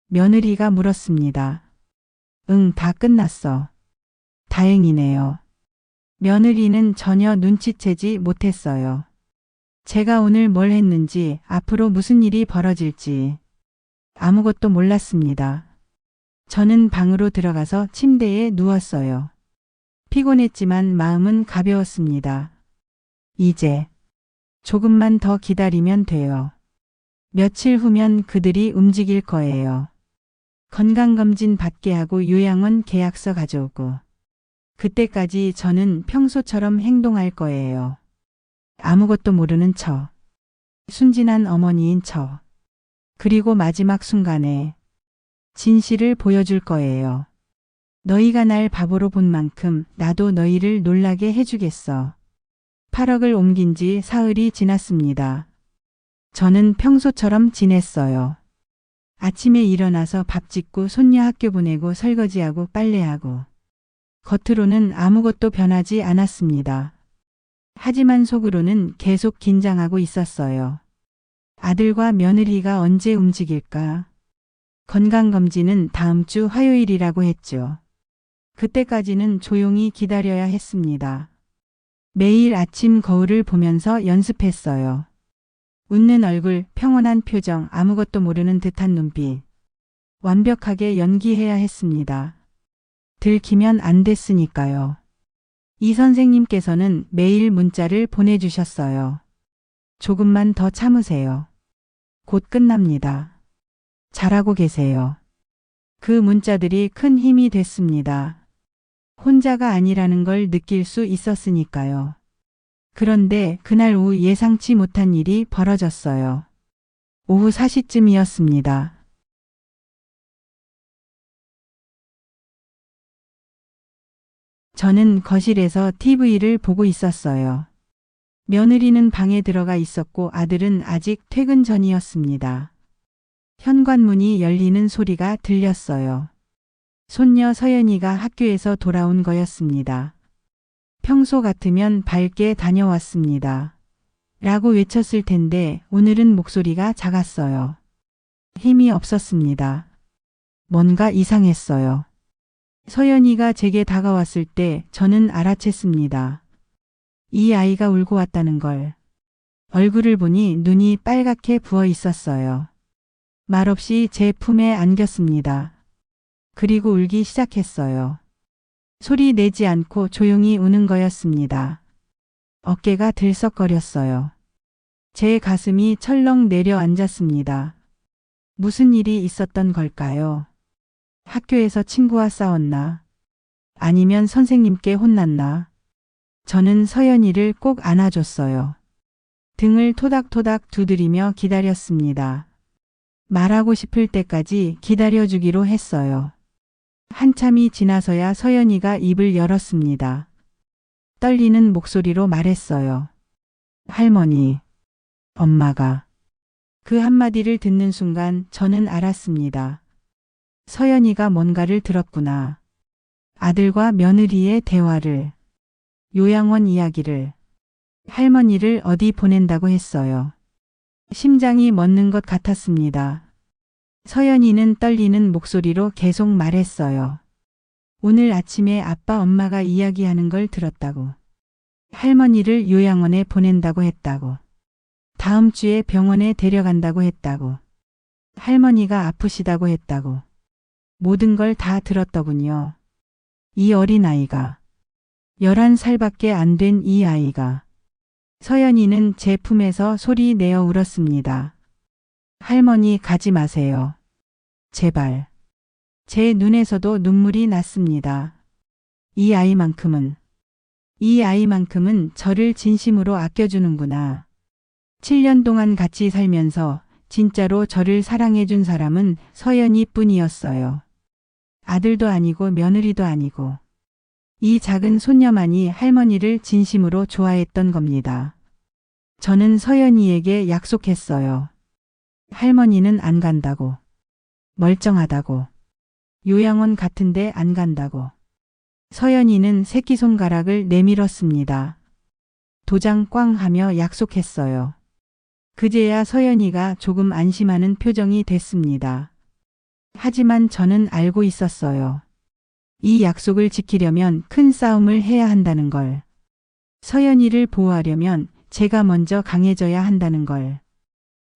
며느리가 물었습니다. 응, 다 끝났어. 다행이네요. 며느리는 전혀 눈치채지 못했어요. 제가 오늘 뭘 했는지, 앞으로 무슨 일이 벌어질지 아무것도 몰랐습니다. 저는 방으로 들어가서 침대에 누웠어요. 피곤했지만 마음은 가벼웠습니다. 이제 조금만 더 기다리면 돼요. 며칠 후면 그들이 움직일 거예요. 건강검진 받게 하고 요양원 계약서 가져오고. 그때까지 저는 평소처럼 행동할 거예요. 아무것도 모르는 척. 순진한 어머니인 척. 그리고 마지막 순간에 진실을 보여줄 거예요. 너희가 날 바보로 본 만큼 나도 너희를 놀라게 해주겠어. 8억을 옮긴 지 사흘이 지났습니다. 저는 평소처럼 지냈어요. 아침에 일어나서 밥 짓고 손녀 학교 보내고 설거지하고 빨래하고. 겉으로는 아무것도 변하지 않았습니다. 하지만 속으로는 계속 긴장하고 있었어요. 아들과 며느리가 언제 움직일까? 건강검진은 다음 주 화요일이라고 했죠. 그때까지는 조용히 기다려야 했습니다. 매일 아침 거울을 보면서 연습했어요. 웃는 얼굴, 평온한 표정, 아무것도 모르는 듯한 눈빛. 완벽하게 연기해야 했습니다. 들키면 안 됐으니까요. 이 선생님께서는 매일 문자를 보내주셨어요. 조금만 더 참으세요. 곧 끝납니다. 잘하고 계세요. 그 문자들이 큰 힘이 됐습니다. 혼자가 아니라는 걸 느낄 수 있었으니까요. 그런데 그날 오후 예상치 못한 일이 벌어졌어요. 오후 4시쯤이었습니다. 저는 거실에서 TV를 보고 있었어요. 며느리는 방에 들어가 있었고 아들은 아직 퇴근 전이었습니다. 현관문이 열리는 소리가 들렸어요. 손녀 서연이가 학교에서 돌아온 거였습니다. 평소 같으면 밝게 다녀왔습니다. 라고 외쳤을 텐데 오늘은 목소리가 작았어요. 힘이 없었습니다. 뭔가 이상했어요. 서연이가 제게 다가왔을 때 저는 알아챘습니다. 이 아이가 울고 왔다는 걸. 얼굴을 보니 눈이 빨갛게 부어 있었어요. 말없이 제 품에 안겼습니다. 그리고 울기 시작했어요. 소리 내지 않고 조용히 우는 거였습니다. 어깨가 들썩거렸어요. 제 가슴이 철렁 내려앉았습니다. 무슨 일이 있었던 걸까요? 학교에서 친구와 싸웠나? 아니면 선생님께 혼났나? 저는 서연이를 꼭 안아줬어요. 등을 토닥토닥 두드리며 기다렸습니다. 말하고 싶을 때까지 기다려주기로 했어요. 한참이 지나서야 서연이가 입을 열었습니다. 떨리는 목소리로 말했어요. 할머니, 엄마가. 그 한마디를 듣는 순간 저는 알았습니다. 서연이가 뭔가를 들었구나. 아들과 며느리의 대화를, 요양원 이야기를, 할머니를 어디 보낸다고 했어요. 심장이 멎는 것 같았습니다. 서연이는 떨리는 목소리로 계속 말했어요. 오늘 아침에 아빠 엄마가 이야기하는 걸 들었다고. 할머니를 요양원에 보낸다고 했다고. 다음 주에 병원에 데려간다고 했다고. 할머니가 아프시다고 했다고. 모든 걸 다 들었더군요. 이 어린아이가. 11살밖에 안 된 이 아이가. 서연이는 제 품에서 소리 내어 울었습니다. 할머니 가지 마세요. 제발. 제 눈에서도 눈물이 났습니다. 이 아이만큼은 저를 진심으로 아껴주는구나. 7년 동안 같이 살면서 진짜로 저를 사랑해준 사람은 서연이 뿐이었어요. 아들도 아니고 며느리도 아니고. 이 작은 손녀만이 할머니를 진심으로 좋아했던 겁니다. 저는 서연이에게 약속했어요. 할머니는 안 간다고. 멀쩡하다고. 요양원 같은데 안 간다고. 서연이는 새끼손가락을 내밀었습니다. 도장 꽝 하며 약속했어요. 그제야 서연이가 조금 안심하는 표정이 됐습니다. 하지만 저는 알고 있었어요. 이 약속을 지키려면 큰 싸움을 해야 한다는 걸. 서연이를 보호하려면 제가 먼저 강해져야 한다는 걸.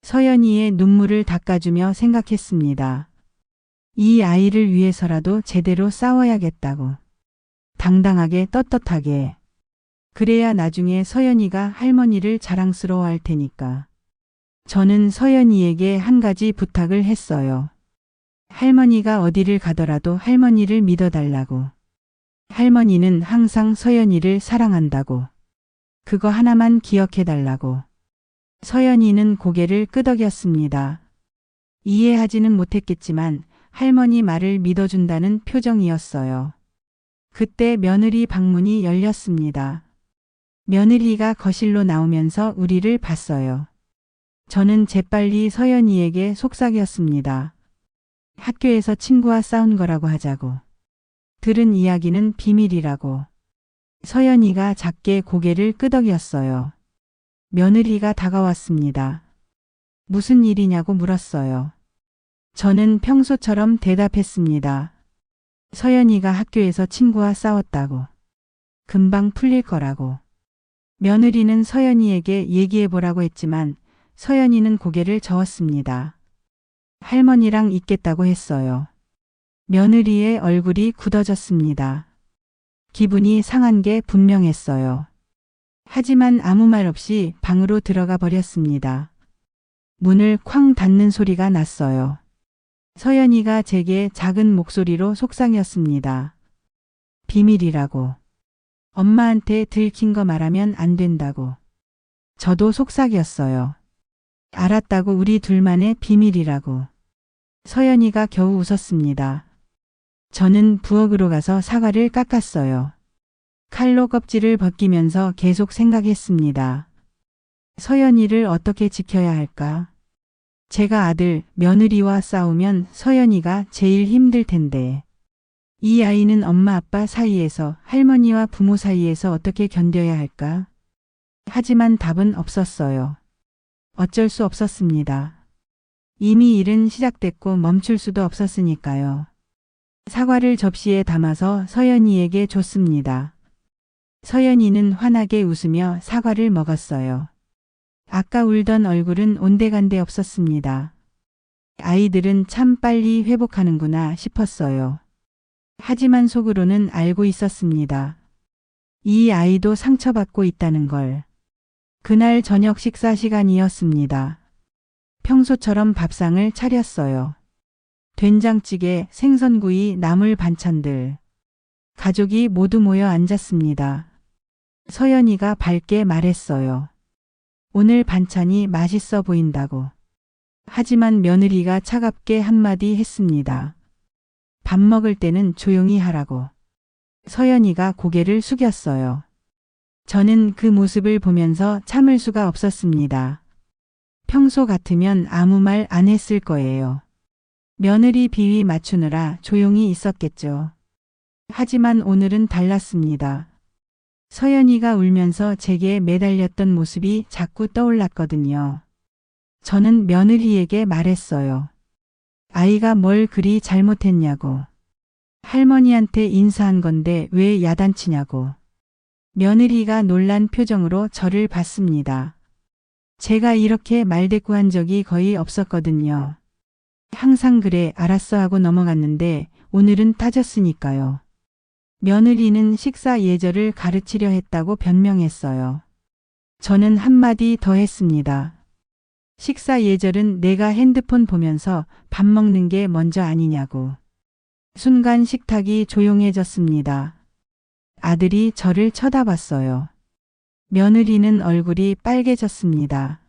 서연이의 눈물을 닦아주며 생각했습니다. 이 아이를 위해서라도 제대로 싸워야겠다고. 당당하게 떳떳하게. 그래야 나중에 서연이가 할머니를 자랑스러워 할 테니까. 저는 서연이에게 한 가지 부탁을 했어요. 할머니가 어디를 가더라도 할머니를 믿어달라고. 할머니는 항상 서연이를 사랑한다고. 그거 하나만 기억해달라고. 서연이는 고개를 끄덕였습니다. 이해하지는 못했겠지만 할머니 말을 믿어준다는 표정이었어요. 그때 며느리 방문이 열렸습니다. 며느리가 거실로 나오면서 우리를 봤어요. 저는 재빨리 서연이에게 속삭였습니다. 학교에서 친구와 싸운 거라고 하자고. 들은 이야기는 비밀이라고. 서연이가 작게 고개를 끄덕였어요. 며느리가 다가왔습니다. 무슨 일이냐고 물었어요. 저는 평소처럼 대답했습니다. 서연이가 학교에서 친구와 싸웠다고. 금방 풀릴 거라고. 며느리는 서연이에게 얘기해보라고 했지만 서연이는 고개를 저었습니다. 할머니랑 있겠다고 했어요. 며느리의 얼굴이 굳어졌습니다. 기분이 상한 게 분명했어요. 하지만 아무 말 없이 방으로 들어가 버렸습니다. 문을 쾅 닫는 소리가 났어요. 서연이가 제게 작은 목소리로 속삭였습니다. 비밀이라고. 엄마한테 들킨 거 말하면 안 된다고. 저도 속삭였어요. 알았다고, 우리 둘만의 비밀이라고. 서연이가 겨우 웃었습니다. 저는 부엌으로 가서 사과를 깎았어요. 칼로 껍질을 벗기면서 계속 생각했습니다. 서연이를 어떻게 지켜야 할까? 제가 아들, 며느리와 싸우면 서연이가 제일 힘들 텐데. 이 아이는 엄마 아빠 사이에서, 할머니와 부모 사이에서 어떻게 견뎌야 할까? 하지만 답은 없었어요. 어쩔 수 없었습니다. 이미 일은 시작됐고 멈출 수도 없었으니까요. 사과를 접시에 담아서 서연이에게 줬습니다. 서연이는 환하게 웃으며 사과를 먹었어요. 아까 울던 얼굴은 온데간데 없었습니다. 아이들은 참 빨리 회복하는구나 싶었어요. 하지만 속으로는 알고 있었습니다. 이 아이도 상처받고 있다는 걸. 그날 저녁 식사 시간이었습니다. 평소처럼 밥상을 차렸어요. 된장찌개, 생선구이, 나물 반찬들. 가족이 모두 모여 앉았습니다. 서연이가 밝게 말했어요. 오늘 반찬이 맛있어 보인다고. 하지만 며느리가 차갑게 한마디 했습니다. 밥 먹을 때는 조용히 하라고. 서연이가 고개를 숙였어요. 저는 그 모습을 보면서 참을 수가 없었습니다. 평소 같으면 아무 말 안 했을 거예요. 며느리 비위 맞추느라 조용히 있었겠죠. 하지만 오늘은 달랐습니다. 서연이가 울면서 제게 매달렸던 모습이 자꾸 떠올랐거든요. 저는 며느리에게 말했어요. 아이가 뭘 그리 잘못했냐고. 할머니한테 인사한 건데 왜 야단치냐고. 며느리가 놀란 표정으로 저를 봤습니다. 제가 이렇게 말대꾸한 적이 거의 없었거든요. 항상 그래, 알았어 하고 넘어갔는데 오늘은 따졌으니까요. 며느리는 식사 예절을 가르치려 했다고 변명했어요. 저는 한마디 더 했습니다. 식사 예절은 내가 핸드폰 보면서 밥 먹는 게 먼저 아니냐고. 순간 식탁이 조용해졌습니다. 아들이 저를 쳐다봤어요. 며느리는 얼굴이 빨개졌습니다.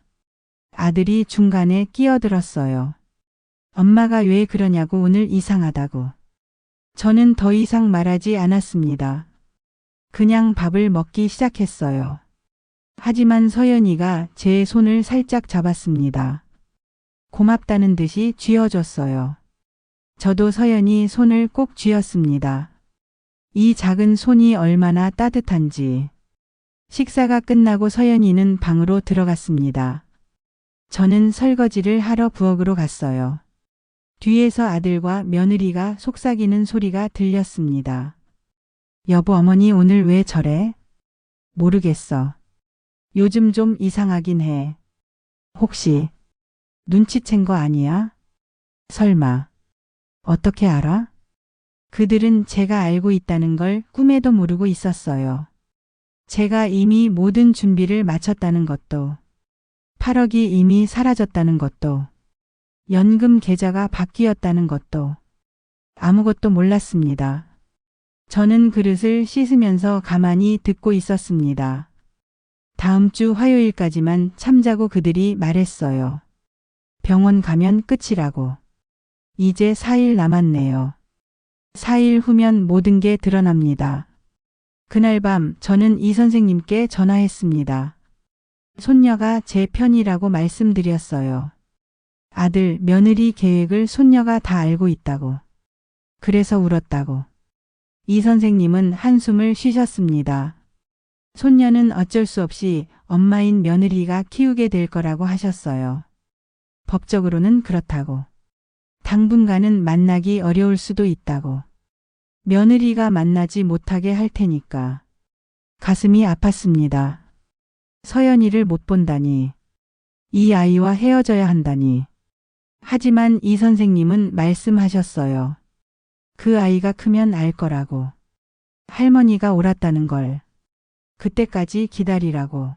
아들이 중간에 끼어들었어요. 엄마가 왜 그러냐고, 오늘 이상하다고. 저는 더 이상 말하지 않았습니다. 그냥 밥을 먹기 시작했어요. 하지만 서연이가 제 손을 살짝 잡았습니다. 고맙다는 듯이 쥐어줬어요. 저도 서연이 손을 꼭 쥐었습니다. 이 작은 손이 얼마나 따뜻한지. 식사가 끝나고 서연이는 방으로 들어갔습니다. 저는 설거지를 하러 부엌으로 갔어요. 뒤에서 아들과 며느리가 속삭이는 소리가 들렸습니다. 여보, 어머니 오늘 왜 저래? 모르겠어. 요즘 좀 이상하긴 해. 혹시 눈치챈 거 아니야? 설마. 어떻게 알아? 그들은 제가 알고 있다는 걸 꿈에도 모르고 있었어요. 제가 이미 모든 준비를 마쳤다는 것도, 8억이 이미 사라졌다는 것도, 연금 계좌가 바뀌었다는 것도, 아무것도 몰랐습니다. 저는 그릇을 씻으면서 가만히 듣고 있었습니다. 다음 주 화요일까지만 참자고 그들이 말했어요. 병원 가면 끝이라고. 이제 4일 남았네요. 4일 후면 모든 게 드러납니다. 그날 밤 저는 이 선생님께 전화했습니다. 손녀가 제 편이라고 말씀드렸어요. 아들, 며느리 계획을 손녀가 다 알고 있다고. 그래서 울었다고. 이 선생님은 한숨을 쉬셨습니다. 손녀는 어쩔 수 없이 엄마인 며느리가 키우게 될 거라고 하셨어요. 법적으로는 그렇다고. 당분간은 만나기 어려울 수도 있다고. 며느리가 만나지 못하게 할 테니까. 가슴이 아팠습니다. 서연이를 못 본다니. 이 아이와 헤어져야 한다니. 하지만 이 선생님은 말씀하셨어요. 그 아이가 크면 알 거라고. 할머니가 옳았다는 걸. 그때까지 기다리라고.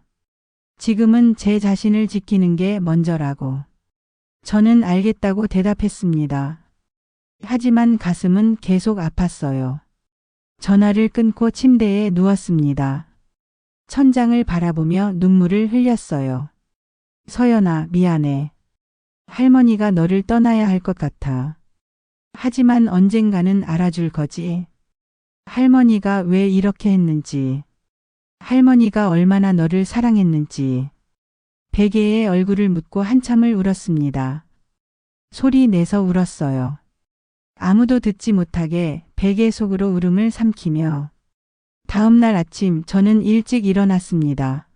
지금은 제 자신을 지키는 게 먼저라고. 저는 알겠다고 대답했습니다. 하지만 가슴은 계속 아팠어요. 전화를 끊고 침대에 누웠습니다. 천장을 바라보며 눈물을 흘렸어요. 서연아, 미안해. 할머니가 너를 떠나야 할 것 같아. 하지만 언젠가는 알아줄 거지. 할머니가 왜 이렇게 했는지. 할머니가 얼마나 너를 사랑했는지. 베개에 얼굴을 묻고 한참을 울었습니다. 소리 내서 울었어요. 아무도 듣지 못하게 베개 속으로 울음을 삼키며. 다음 날 아침 저는 일찍 일어났습니다.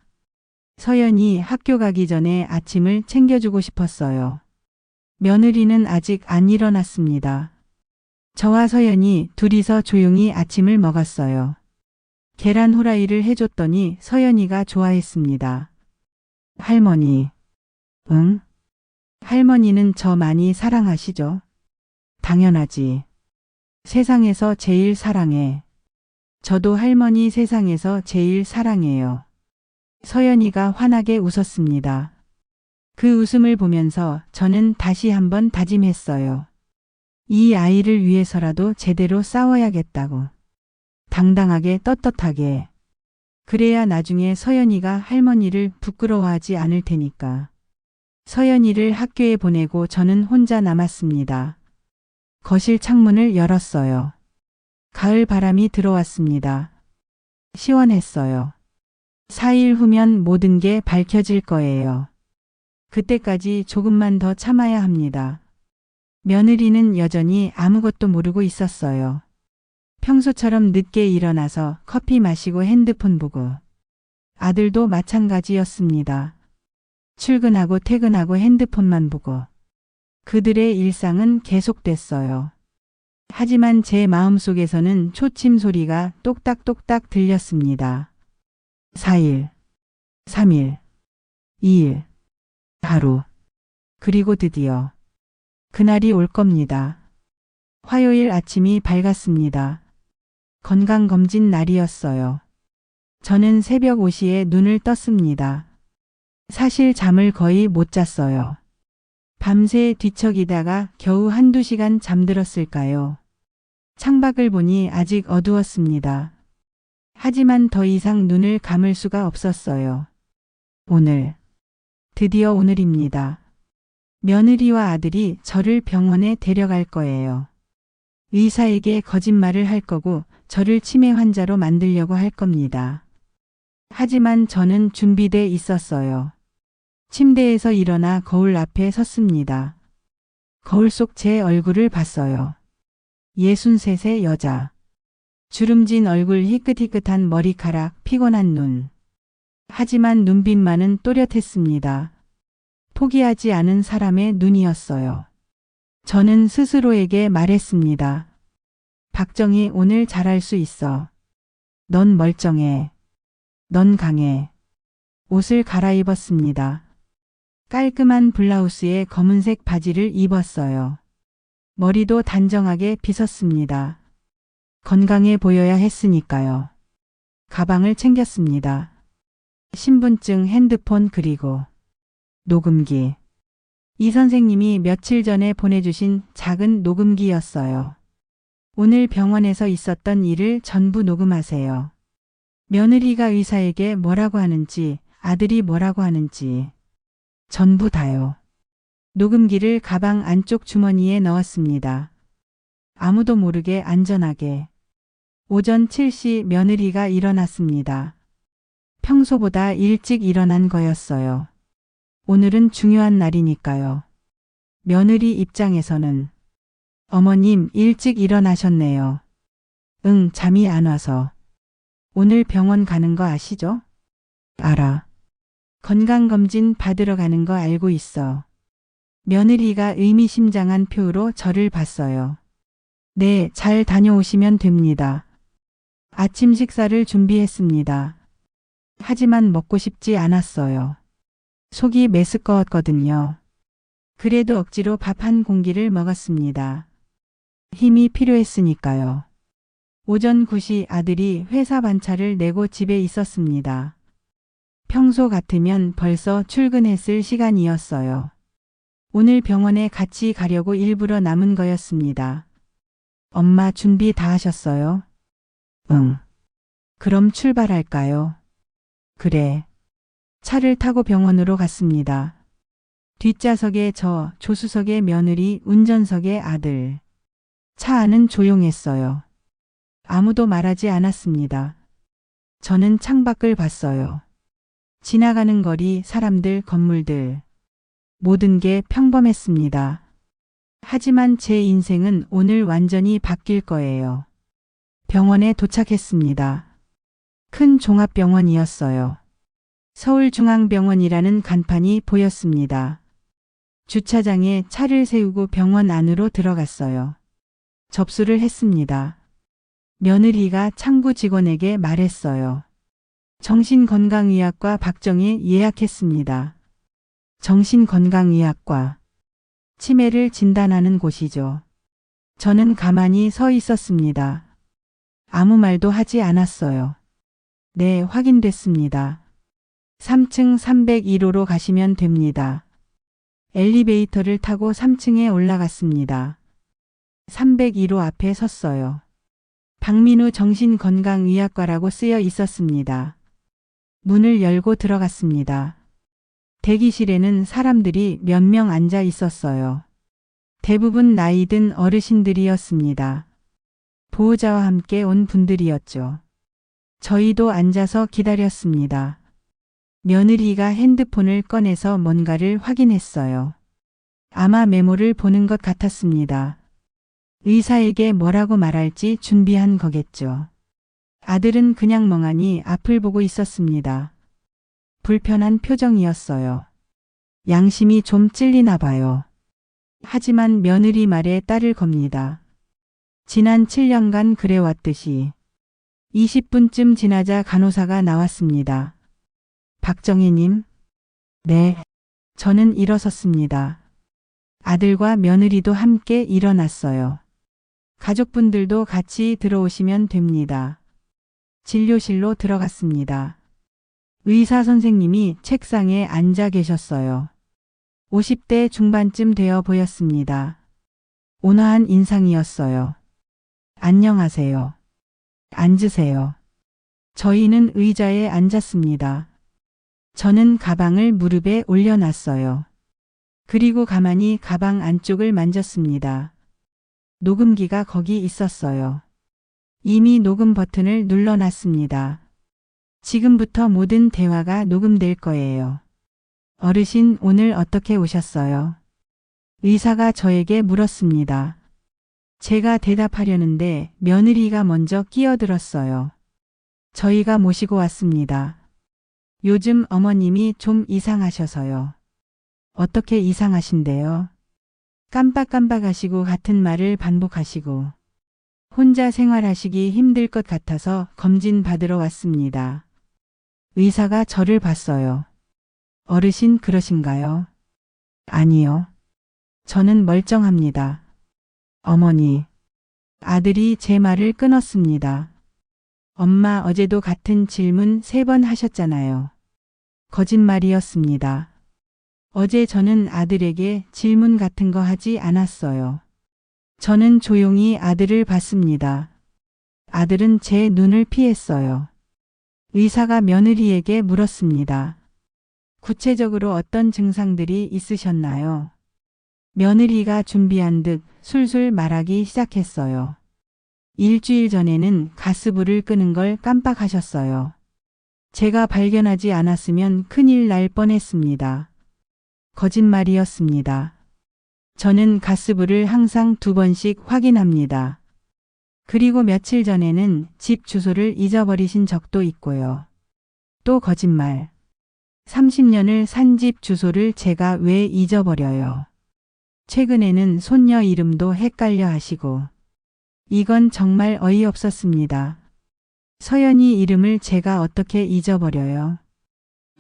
서연이 학교 가기 전에 아침을 챙겨주고 싶었어요. 며느리는 아직 안 일어났습니다. 저와 서연이 둘이서 조용히 아침을 먹었어요. 계란 후라이를 해줬더니 서연이가 좋아했습니다. 할머니. 응? 할머니는 저 많이 사랑하시죠? 당연하지. 세상에서 제일 사랑해. 저도 할머니 세상에서 제일 사랑해요. 서연이가 환하게 웃었습니다. 그 웃음을 보면서 저는 다시 한번 다짐했어요. 이 아이를 위해서라도 제대로 싸워야겠다고. 당당하게 떳떳하게. 그래야 나중에 서연이가 할머니를 부끄러워하지 않을 테니까. 서연이를 학교에 보내고 저는 혼자 남았습니다. 거실 창문을 열었어요. 가을 바람이 들어왔습니다. 시원했어요. 4일 후면 모든 게 밝혀질 거예요. 그때까지 조금만 더 참아야 합니다. 며느리는 여전히 아무것도 모르고 있었어요. 평소처럼 늦게 일어나서 커피 마시고 핸드폰 보고. 아들도 마찬가지였습니다. 출근하고 퇴근하고 핸드폰만 보고. 그들의 일상은 계속됐어요. 하지만 제 마음속에서는 초침 소리가 똑딱똑딱 들렸습니다. 4일, 3일, 2일, 하루. 그리고 드디어 그날이 올 겁니다. 화요일 아침이 밝았습니다. 건강검진 날이었어요. 저는 새벽 5시에 눈을 떴습니다. 사실 잠을 거의 못 잤어요. 밤새 뒤척이다가 겨우 한두 시간 잠들었을까요? 창밖을 보니 아직 어두웠습니다. 하지만 더 이상 눈을 감을 수가 없었어요. 오늘, 드디어 오늘입니다. 며느리와 아들이 저를 병원에 데려갈 거예요. 의사에게 거짓말을 할 거고 저를 치매 환자로 만들려고 할 겁니다. 하지만 저는 준비돼 있었어요. 침대에서 일어나 거울 앞에 섰습니다. 거울 속 제 얼굴을 봤어요. 63세 여자. 주름진 얼굴, 희끗희끗한 머리카락, 피곤한 눈. 하지만 눈빛만은 또렷했습니다. 포기하지 않은 사람의 눈이었어요. 저는 스스로에게 말했습니다. 박정희, 오늘 잘할 수 있어. 넌 멀쩡해. 넌 강해. 옷을 갈아입었습니다. 깔끔한 블라우스에 검은색 바지를 입었어요. 머리도 단정하게 빗었습니다. 건강해 보여야 했으니까요. 가방을 챙겼습니다. 신분증, 핸드폰 그리고 녹음기. 이 선생님이 며칠 전에 보내주신 작은 녹음기였어요. 오늘 병원에서 있었던 일을 전부 녹음하세요. 며느리가 의사에게 뭐라고 하는지, 아들이 뭐라고 하는지 전부 다요. 녹음기를 가방 안쪽 주머니에 넣었습니다. 아무도 모르게 안전하게. 오전 7시 며느리가 일어났습니다. 평소보다 일찍 일어난 거였어요. 오늘은 중요한 날이니까요. 며느리 입장에서는 어머님 일찍 일어나셨네요. 응, 잠이 안 와서. 오늘 병원 가는 거 아시죠? 알아. 건강검진 받으러 가는 거 알고 있어. 며느리가 의미심장한 표로 저를 봤어요. 네, 잘 다녀오시면 됩니다. 아침 식사를 준비했습니다. 하지만 먹고 싶지 않았어요. 속이 메스꺼웠거든요. 그래도 억지로 밥 한 공기를 먹었습니다. 힘이 필요했으니까요. 오전 9시 아들이 회사 반차를 내고 집에 있었습니다. 평소 같으면 벌써 출근했을 시간이었어요. 오늘 병원에 같이 가려고 일부러 남은 거였습니다. 엄마 준비 다 하셨어요? 응. 그럼 출발할까요? 그래. 차를 타고 병원으로 갔습니다. 뒷좌석에 저, 조수석에 며느리, 운전석에 아들. 차 안은 조용했어요. 아무도 말하지 않았습니다. 저는 창밖을 봤어요. 지나가는 거리, 사람들, 건물들. 모든 게 평범했습니다. 하지만 제 인생은 오늘 완전히 바뀔 거예요. 병원에 도착했습니다. 큰 종합병원이었어요. 서울중앙병원이라는 간판이 보였습니다. 주차장에 차를 세우고 병원 안으로 들어갔어요. 접수를 했습니다. 며느리가 창구 직원에게 말했어요. 정신건강의학과 박정희 예약했습니다. 정신건강의학과. 치매를 진단하는 곳이죠. 저는 가만히 서 있었습니다. 아무 말도 하지 않았어요. 네, 확인됐습니다. 3층 301호로 가시면 됩니다. 엘리베이터를 타고 3층에 올라갔습니다. 301호 앞에 섰어요. 박민우 정신건강의학과라고 쓰여 있었습니다. 문을 열고 들어갔습니다. 대기실에는 사람들이 몇 명 앉아 있었어요. 대부분 나이 든 어르신들이었습니다. 보호자와 함께 온 분들이었죠. 저희도 앉아서 기다렸습니다. 며느리가 핸드폰을 꺼내서 뭔가를 확인했어요. 아마 메모를 보는 것 같았습니다. 의사에게 뭐라고 말할지 준비한 거겠죠. 아들은 그냥 멍하니 앞을 보고 있었습니다. 불편한 표정이었어요. 양심이 좀 찔리나 봐요. 하지만 며느리 말에 따를 겁니다. 지난 7년간 그래왔듯이. 20분쯤 지나자 간호사가 나왔습니다. 박정희님? 네. 저는 일어섰습니다. 아들과 며느리도 함께 일어났어요. 가족분들도 같이 들어오시면 됩니다. 진료실로 들어갔습니다. 의사 선생님이 책상에 앉아 계셨어요. 50대 중반쯤 되어 보였습니다. 온화한 인상이었어요. 안녕하세요. 앉으세요. 저희는 의자에 앉았습니다. 저는 가방을 무릎에 올려놨어요. 그리고 가만히 가방 안쪽을 만졌습니다. 녹음기가 거기 있었어요. 이미 녹음 버튼을 눌러놨습니다. 지금부터 모든 대화가 녹음될 거예요. 어르신, 오늘 어떻게 오셨어요? 의사가 저에게 물었습니다. 제가 대답하려는데 며느리가 먼저 끼어들었어요. 저희가 모시고 왔습니다. 요즘 어머님이 좀 이상하셔서요. 어떻게 이상하신데요? 깜빡깜빡하시고 같은 말을 반복하시고 혼자 생활하시기 힘들 것 같아서 검진 받으러 왔습니다. 의사가 저를 봤어요. 어르신 그러신가요? 아니요. 저는 멀쩡합니다. 어머니. 아들이 제 말을 끊었습니다. 엄마 어제도 같은 질문 3번 하셨잖아요. 거짓말이었습니다. 어제 저는 아들에게 질문 같은 거 하지 않았어요. 저는 조용히 아들을 봤습니다. 아들은 제 눈을 피했어요. 의사가 며느리에게 물었습니다. 구체적으로 어떤 증상들이 있으셨나요? 며느리가 준비한 듯 술술 말하기 시작했어요. 일주일 전에는 가스불을 끄는 걸 깜빡하셨어요. 제가 발견하지 않았으면 큰일 날 뻔했습니다. 거짓말이었습니다. 저는 가스불을 항상 2번씩 확인합니다. 그리고 며칠 전에는 집 주소를 잊어버리신 적도 있고요. 또 거짓말. 30년을 산 집 주소를 제가 왜 잊어버려요? 최근에는 손녀 이름도 헷갈려 하시고. 이건 정말 어이없었습니다. 서연이 이름을 제가 어떻게 잊어버려요?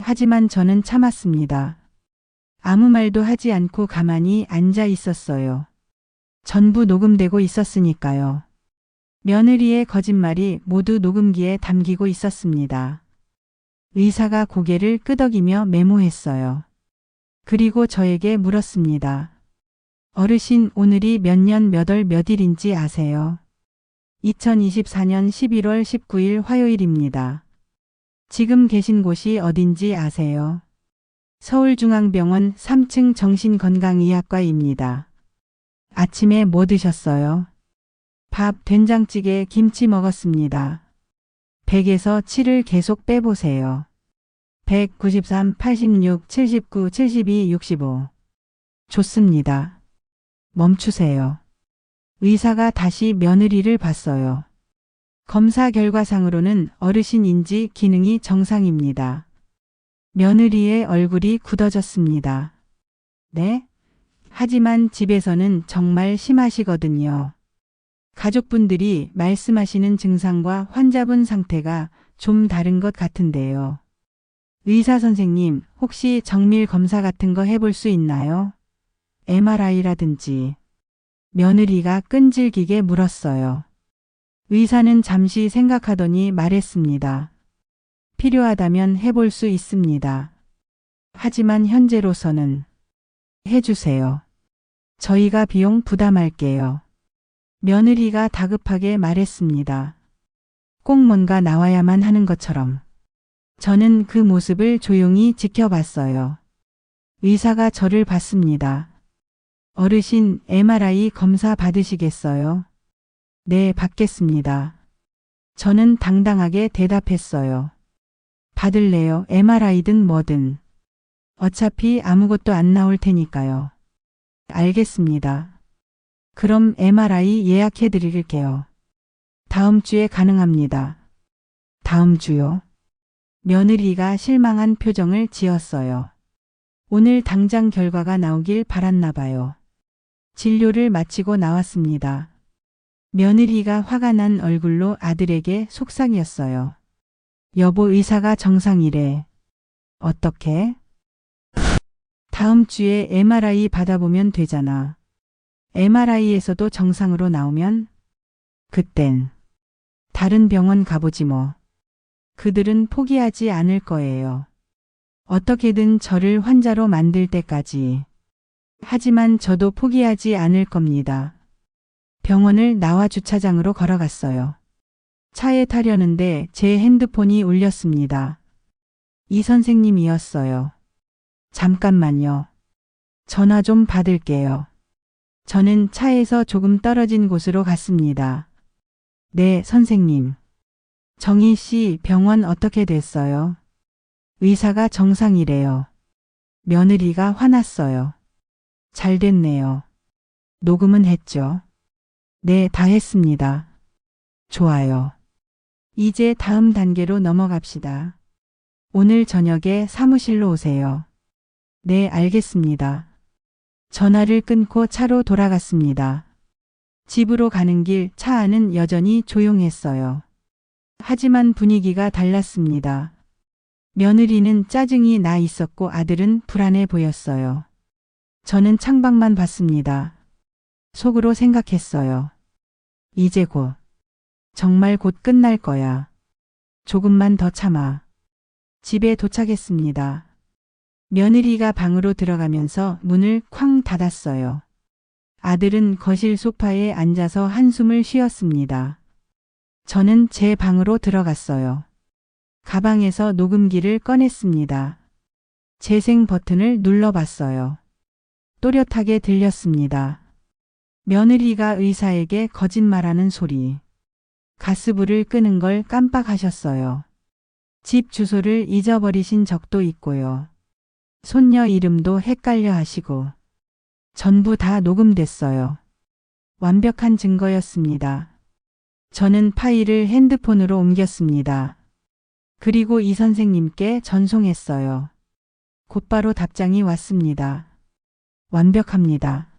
하지만 저는 참았습니다. 아무 말도 하지 않고 가만히 앉아 있었어요. 전부 녹음되고 있었으니까요. 며느리의 거짓말이 모두 녹음기에 담기고 있었습니다. 의사가 고개를 끄덕이며 메모했어요. 그리고 저에게 물었습니다. 어르신, 오늘이 몇 년 몇 월 몇 일인지 아세요? 2024년 11월 19일 화요일입니다. 지금 계신 곳이 어딘지 아세요? 서울중앙병원 3층 정신건강의학과입니다. 아침에 뭐 드셨어요? 밥, 된장찌개, 김치 먹었습니다. 100에서 7을 계속 빼보세요. 100, 93, 86, 79, 72, 65. 좋습니다. 멈추세요. 의사가 다시 며느리를 봤어요. 검사 결과상으로는 어르신 인지 기능이 정상입니다. 며느리의 얼굴이 굳어졌습니다. 네? 하지만 집에서는 정말 심하시거든요. 가족분들이 말씀하시는 증상과 환자분 상태가 좀 다른 것 같은데요. 의사 선생님, 혹시 정밀 검사 같은 거 해볼 수 있나요? MRI라든지. 며느리가 끈질기게 물었어요. 의사는 잠시 생각하더니 말했습니다. 필요하다면 해볼 수 있습니다. 하지만 현재로서는 해주세요. 저희가 비용 부담할게요. 며느리가 다급하게 말했습니다. 꼭 뭔가 나와야만 하는 것처럼. 저는 그 모습을 조용히 지켜봤어요. 의사가 저를 봤습니다. 어르신, MRI 검사 받으시겠어요? 네, 받겠습니다. 저는 당당하게 대답했어요. 받을래요. MRI든 뭐든. 어차피 아무것도 안 나올 테니까요. 알겠습니다. 그럼 MRI 예약해 드릴게요. 다음 주에 가능합니다. 다음 주요? 며느리가 실망한 표정을 지었어요. 오늘 당장 결과가 나오길 바랐나 봐요. 진료를 마치고 나왔습니다. 며느리가 화가 난 얼굴로 아들에게 속삭였어요. 여보, 의사가 정상이래. 어떻게? 다음 주에 MRI 받아보면 되잖아. MRI에서도 정상으로 나오면? 그땐 다른 병원 가보지 뭐. 그들은 포기하지 않을 거예요. 어떻게든 저를 환자로 만들 때까지. 하지만 저도 포기하지 않을 겁니다. 병원을 나와 주차장으로 걸어갔어요. 차에 타려는데 제 핸드폰이 울렸습니다. 이 선생님이었어요. 잠깐만요. 전화 좀 받을게요. 저는 차에서 조금 떨어진 곳으로 갔습니다. 네, 선생님. 정희 씨, 병원 어떻게 됐어요? 의사가 정상이래요. 며느리가 화났어요. 잘 됐네요. 녹음은 했죠? 네, 다 했습니다. 좋아요. 이제 다음 단계로 넘어갑시다. 오늘 저녁에 사무실로 오세요. 네, 알겠습니다. 전화를 끊고 차로 돌아갔습니다. 집으로 가는 길 차 안은 여전히 조용했어요. 하지만 분위기가 달랐습니다. 며느리는 짜증이 나 있었고 아들은 불안해 보였어요. 저는 창밖만 봤습니다. 속으로 생각했어요. 이제 곧, 정말 곧 끝날 거야. 조금만 더 참아. 집에 도착했습니다. 며느리가 방으로 들어가면서 문을 쾅 닫았어요. 아들은 거실 소파에 앉아서 한숨을 쉬었습니다. 저는 제 방으로 들어갔어요. 가방에서 녹음기를 꺼냈습니다. 재생 버튼을 눌러봤어요. 또렷하게 들렸습니다. 며느리가 의사에게 거짓말하는 소리. 가스불을 끄는 걸 깜빡하셨어요. 집 주소를 잊어버리신 적도 있고요. 손녀 이름도 헷갈려 하시고. 전부 다 녹음됐어요. 완벽한 증거였습니다. 저는 파일을 핸드폰으로 옮겼습니다. 그리고 이 선생님께 전송했어요. 곧바로 답장이 왔습니다. 완벽합니다.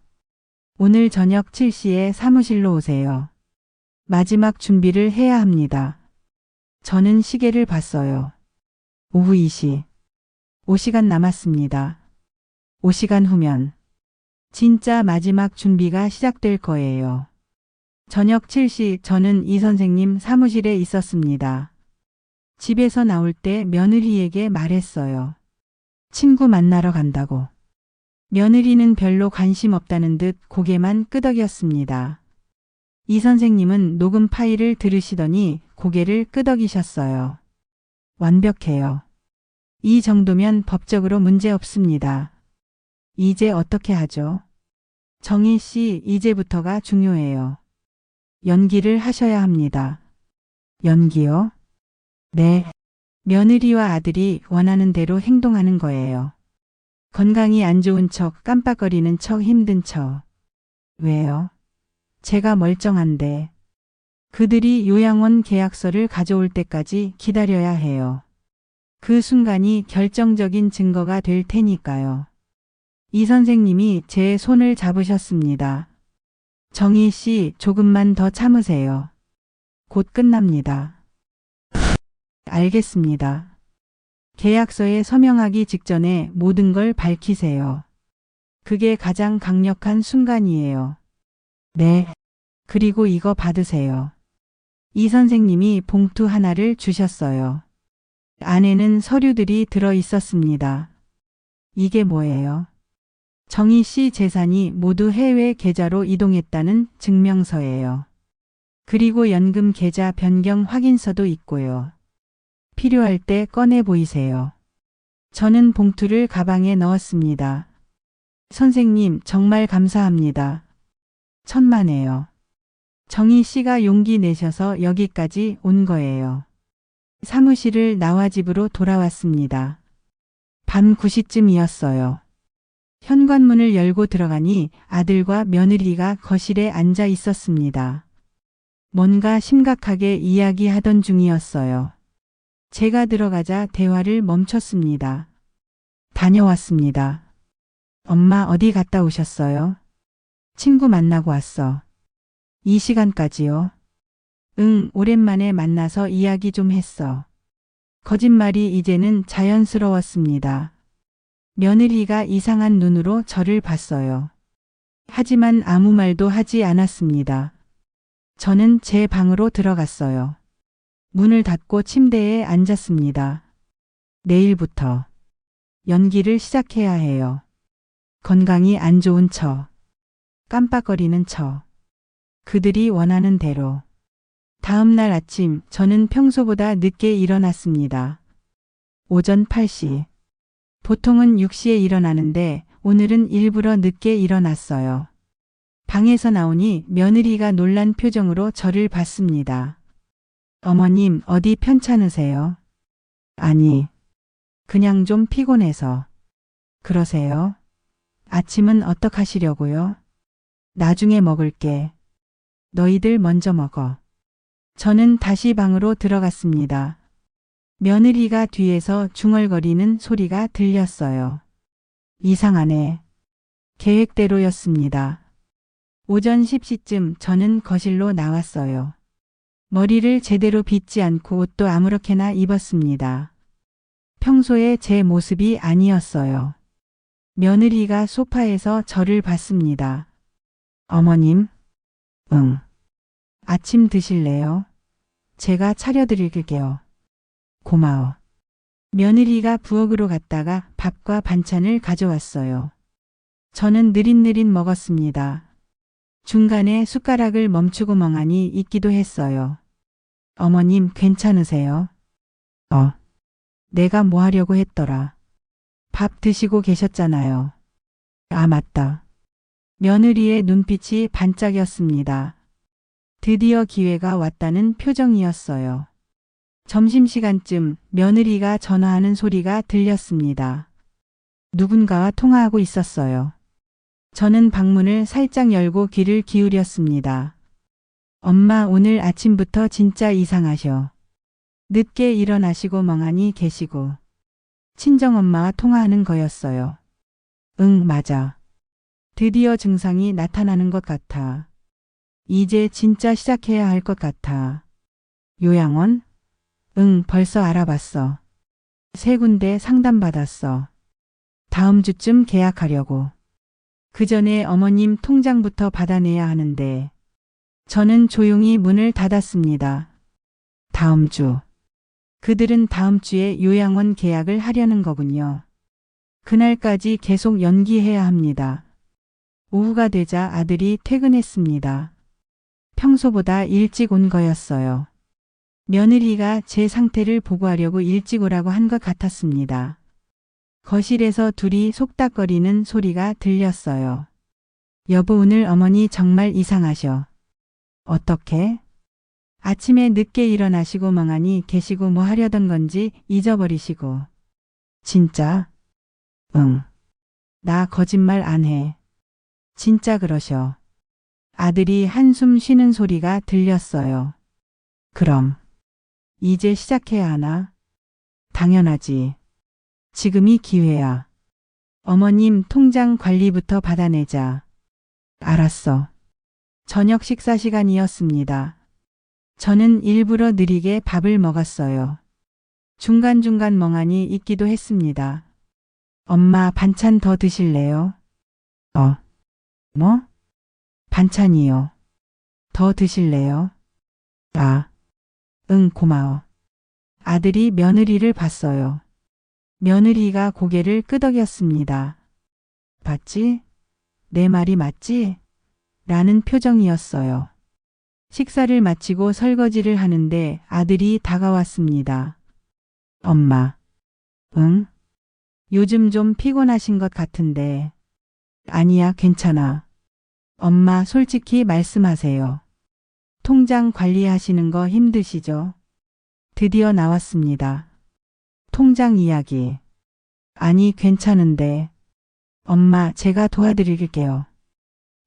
오늘 저녁 7시에 사무실로 오세요. 마지막 준비를 해야 합니다. 저는 시계를 봤어요. 오후 2시. 5시간 남았습니다. 5시간 후면 진짜 마지막 준비가 시작될 거예요. 저녁 7시 저는 이 선생님 사무실에 있었습니다. 집에서 나올 때 며느리에게 말했어요. 친구 만나러 간다고. 며느리는 별로 관심 없다는 듯 고개만 끄덕였습니다. 이 선생님은 녹음 파일을 들으시더니 고개를 끄덕이셨어요. 완벽해요. 이 정도면 법적으로 문제 없습니다. 이제 어떻게 하죠? 정희 씨, 이제부터가 중요해요. 연기를 하셔야 합니다. 연기요? 네. 며느리와 아들이 원하는 대로 행동하는 거예요. 건강이 안 좋은 척, 깜빡거리는 척, 힘든 척. 왜요? 제가 멀쩡한데. 그들이 요양원 계약서를 가져올 때까지 기다려야 해요. 그 순간이 결정적인 증거가 될 테니까요. 이 선생님이 제 손을 잡으셨습니다. 정희 씨, 조금만 더 참으세요. 곧 끝납니다. 알겠습니다. 계약서에 서명하기 직전에 모든 걸 밝히세요. 그게 가장 강력한 순간이에요. 네. 그리고 이거 받으세요. 이 선생님이 봉투 하나를 주셨어요. 안에는 서류들이 들어 있었습니다. 이게 뭐예요? 정희 씨 재산이 모두 해외 계좌로 이동했다는 증명서예요. 그리고 연금 계좌 변경 확인서도 있고요. 필요할 때 꺼내 보이세요. 저는 봉투를 가방에 넣었습니다. 선생님, 정말 감사합니다. 천만에요. 정희 씨가 용기 내셔서 여기까지 온 거예요. 사무실을 나와 집으로 돌아왔습니다. 밤 9시쯤이었어요. 현관문을 열고 들어가니 아들과 며느리가 거실에 앉아 있었습니다. 뭔가 심각하게 이야기하던 중이었어요. 제가 들어가자 대화를 멈췄습니다. 다녀왔습니다. 엄마 어디 갔다 오셨어요? 친구 만나고 왔어. 이 시간까지요? 응, 오랜만에 만나서 이야기 좀 했어. 거짓말이 이제는 자연스러웠습니다. 며느리가 이상한 눈으로 저를 봤어요. 하지만 아무 말도 하지 않았습니다. 저는 제 방으로 들어갔어요. 문을 닫고 침대에 앉았습니다. 내일부터 연기를 시작해야 해요. 건강이 안 좋은 척, 깜빡거리는 척, 그들이 원하는 대로. 다음 날 아침 저는 평소보다 늦게 일어났습니다. 오전 8시. 보통은 6시에 일어나는데 오늘은 일부러 늦게 일어났어요. 방에서 나오니 며느리가 놀란 표정으로 저를 봤습니다. 어머님, 어디 편찮으세요? 아니, 그냥 좀 피곤해서. 그러세요? 아침은 어떡하시려고요? 나중에 먹을게. 너희들 먼저 먹어. 저는 다시 방으로 들어갔습니다. 며느리가 뒤에서 중얼거리는 소리가 들렸어요. 이상하네. 계획대로였습니다. 오전 10시쯤 저는 거실로 나왔어요. 머리를 제대로 빗지 않고 옷도 아무렇게나 입었습니다. 평소의 제 모습이 아니었어요. 며느리가 소파에서 저를 봤습니다. 어머님? 응. 아침 드실래요? 제가 차려드릴게요. 고마워. 며느리가 부엌으로 갔다가 밥과 반찬을 가져왔어요. 저는 느릿느릿 먹었습니다. 중간에 숟가락을 멈추고 멍하니 있기도 했어요. 어머님 괜찮으세요? 내가 뭐 하려고 했더라. 밥 드시고 계셨잖아요. 아, 맞다. 며느리의 눈빛이 반짝였습니다. 드디어 기회가 왔다는 표정이었어요. 점심시간쯤 며느리가 전화하는 소리가 들렸습니다. 누군가와 통화하고 있었어요. 저는 방문을 살짝 열고 귀를 기울였습니다. 엄마 오늘 아침부터 진짜 이상하셔. 늦게 일어나시고 멍하니 계시고. 친정엄마와 통화하는 거였어요. 응, 맞아. 드디어 증상이 나타나는 것 같아. 이제 진짜 시작해야 할 것 같아. 요양원? 응, 벌써 알아봤어. 3군데 상담받았어. 다음 주쯤 계약하려고. 그 전에 어머님 통장부터 받아내야 하는데. 저는 조용히 문을 닫았습니다. 다음 주. 그들은 다음 주에 요양원 계약을 하려는 거군요. 그날까지 계속 연기해야 합니다. 오후가 되자 아들이 퇴근했습니다. 평소보다 일찍 온 거였어요. 며느리가 제 상태를 보고하려고 일찍 오라고 한 것 같았습니다. 거실에서 둘이 속닥거리는 소리가 들렸어요. 여보, 오늘 어머니 정말 이상하셔. 어떻게? 아침에 늦게 일어나시고 멍하니 계시고 뭐 하려던 건지 잊어버리시고. 진짜? 응. 나 거짓말 안 해. 진짜 그러셔. 아들이 한숨 쉬는 소리가 들렸어요. 그럼 이제 시작해야 하나? 당연하지. 지금이 기회야. 어머님 통장 관리부터 받아내자. 알았어. 저녁 식사 시간이었습니다. 저는 일부러 느리게 밥을 먹었어요. 중간중간 멍하니 있기도 했습니다. 엄마 반찬 더 드실래요? 뭐? 반찬이요. 더 드실래요? 아, 응, 고마워. 아들이 며느리를 봤어요. 며느리가 고개를 끄덕였습니다. 봤지? 내 말이 맞지? 라는 표정이었어요. 식사를 마치고 설거지를 하는데 아들이 다가왔습니다. 엄마. 응? 요즘 좀 피곤하신 것 같은데. 아니야, 괜찮아. 엄마 솔직히 말씀하세요. 통장 관리하시는 거 힘드시죠? 드디어 나왔습니다. 통장 이야기. 아니, 괜찮은데. 엄마, 제가 도와드릴게요.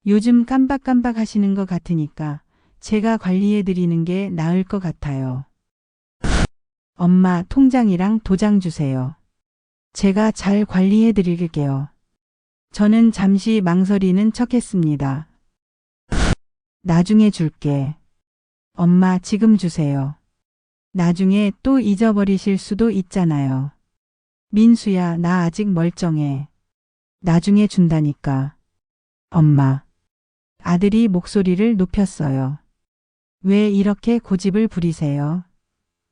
요즘 깜박깜박 하시는 것 같으니까 제가 관리해 드리는 게 나을 것 같아요. 엄마, 통장이랑 도장 주세요. 제가 잘 관리해 드릴게요. 저는 잠시 망설이는 척했습니다. 나중에 줄게. 엄마, 지금 주세요. 나중에 또 잊어버리실 수도 있잖아요. 민수야, 나 아직 멀쩡해. 나중에 준다니까. 엄마. 아들이 목소리를 높였어요. 왜 이렇게 고집을 부리세요?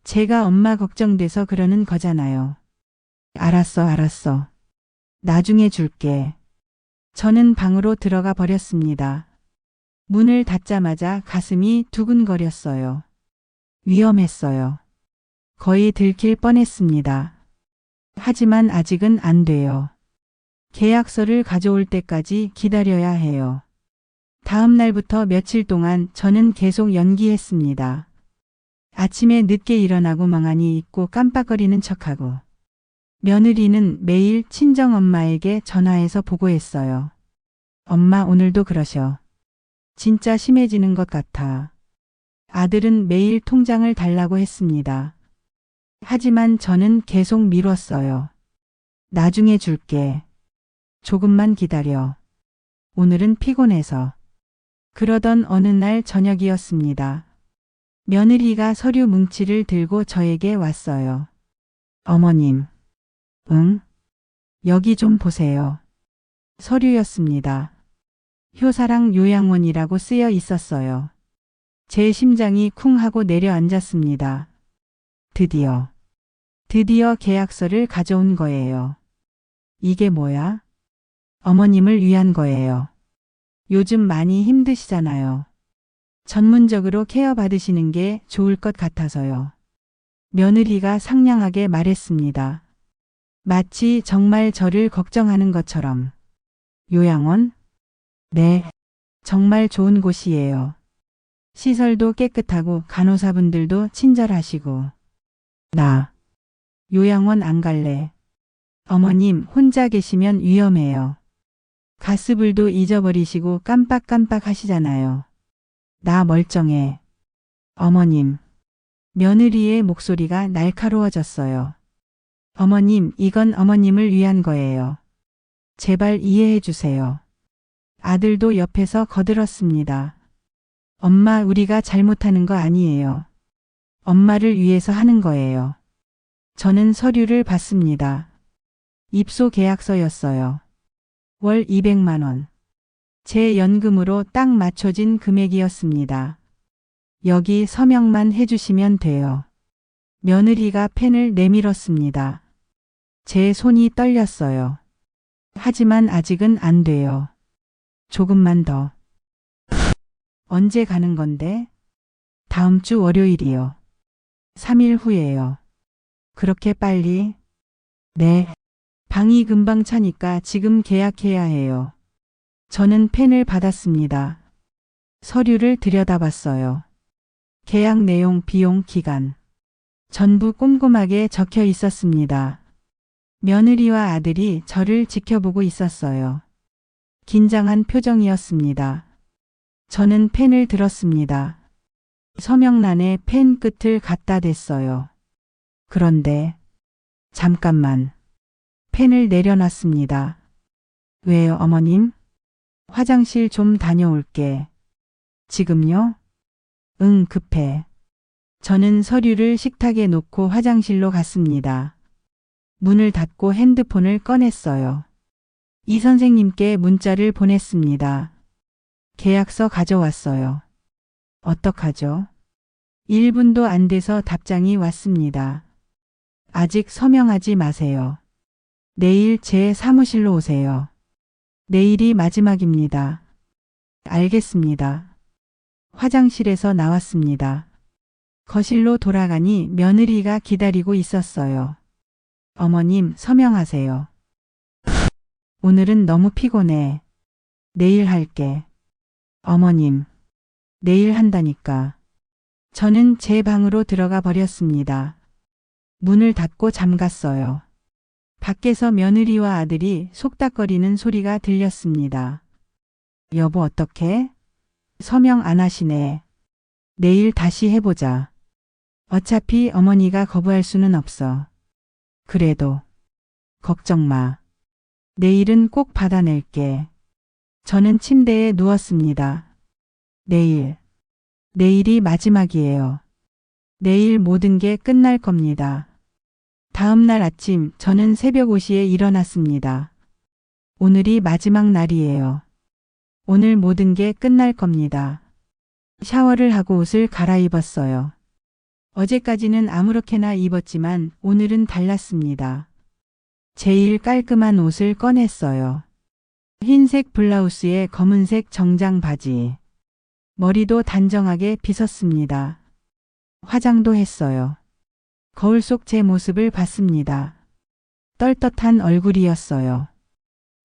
제가 엄마 걱정돼서 그러는 거잖아요. 알았어. 나중에 줄게. 저는 방으로 들어가 버렸습니다. 문을 닫자마자 가슴이 두근거렸어요. 위험했어요. 거의 들킬 뻔했습니다. 하지만 아직은 안 돼요. 계약서를 가져올 때까지 기다려야 해요. 다음 날부터 며칠 동안 저는 계속 연기했습니다. 아침에 늦게 일어나고 멍하니 있고 깜빡거리는 척하고. 며느리는 매일 친정엄마에게 전화해서 보고했어요. 엄마, 오늘도 그러셔. 진짜 심해지는 것 같아. 아들은 매일 통장을 달라고 했습니다. 하지만 저는 계속 미뤘어요. 나중에 줄게. 조금만 기다려. 오늘은 피곤해서. 그러던 어느 날 저녁이었습니다. 며느리가 서류 뭉치를 들고 저에게 왔어요. 어머님. 응? 여기 좀 보세요. 서류였습니다. 효사랑 요양원이라고 쓰여 있었어요. 제 심장이 쿵 하고 내려앉았습니다. 드디어 드디어 계약서를 가져온 거예요. 이게 뭐야? 어머님을 위한 거예요. 요즘 많이 힘드시잖아요. 전문적으로 케어 받으시는 게 좋을 것 같아서요. 며느리가 상냥하게 말했습니다. 마치 정말 저를 걱정하는 것처럼. 요양원? 네. 정말 좋은 곳이에요. 시설도 깨끗하고 간호사분들도 친절하시고. 나 요양원 안 갈래. 어머님 혼자 계시면 위험해요. 가스불도 잊어버리시고 깜빡깜빡 하시잖아요. 나 멀쩡해. 어머님. 며느리의 목소리가 날카로워졌어요. 어머님, 이건 어머님을 위한 거예요. 제발 이해해 주세요. 아들도 옆에서 거들었습니다. 엄마, 우리가 잘못하는 거 아니에요. 엄마를 위해서 하는 거예요. 저는 서류를 받습니다. 입소 계약서였어요. 월 200만 원. 제 연금으로 딱 맞춰진 금액이었습니다. 여기 서명만 해주시면 돼요. 며느리가 펜을 내밀었습니다. 제 손이 떨렸어요. 하지만 아직은 안 돼요. 조금만 더. 언제 가는 건데? 다음 주 월요일이요. 3일 후에요. 그렇게 빨리? 네. 방이 금방 차니까 지금 계약해야 해요. 저는 펜을 받았습니다. 서류를 들여다봤어요. 계약 내용, 비용, 기간. 전부 꼼꼼하게 적혀 있었습니다. 며느리와 아들이 저를 지켜보고 있었어요. 긴장한 표정이었습니다. 저는 펜을 들었습니다. 서명란에 펜 끝을 갖다 댔어요. 그런데 잠깐만. 펜을 내려놨습니다. 왜요, 어머님? 화장실 좀 다녀올게. 지금요? 응, 급해. 저는 서류를 식탁에 놓고 화장실로 갔습니다. 문을 닫고 핸드폰을 꺼냈어요. 이 선생님께 문자를 보냈습니다. 계약서 가져왔어요. 어떡하죠? 1분도 안 돼서 답장이 왔습니다. 아직 서명하지 마세요. 내일 제 사무실로 오세요. 내일이 마지막입니다. 알겠습니다. 화장실에서 나왔습니다. 거실로 돌아가니 며느리가 기다리고 있었어요. 어머님, 서명하세요. 오늘은 너무 피곤해. 내일 할게. 어머님, 내일 한다니까. 저는 제 방으로 들어가 버렸습니다. 문을 닫고 잠갔어요. 밖에서 며느리와 아들이 속닥거리는 소리가 들렸습니다. 여보, 어떡해? 서명 안 하시네. 내일 다시 해보자. 어차피 어머니가 거부할 수는 없어. 그래도 걱정 마. 내일은 꼭 받아낼게. 저는 침대에 누웠습니다. 내일이 마지막이에요. 내일 모든 게 끝날 겁니다. 다음 날 아침 저는 새벽 5시에 일어났습니다. 오늘이 마지막 날이에요. 오늘 모든 게 끝날 겁니다. 샤워를 하고 옷을 갈아입었어요. 어제까지는 아무렇게나 입었지만 오늘은 달랐습니다. 제일 깔끔한 옷을 꺼냈어요. 흰색 블라우스에 검은색 정장 바지. 머리도 단정하게 빗었습니다. 화장도 했어요. 거울 속 제 모습을 봤습니다. 떳떳한 얼굴이었어요.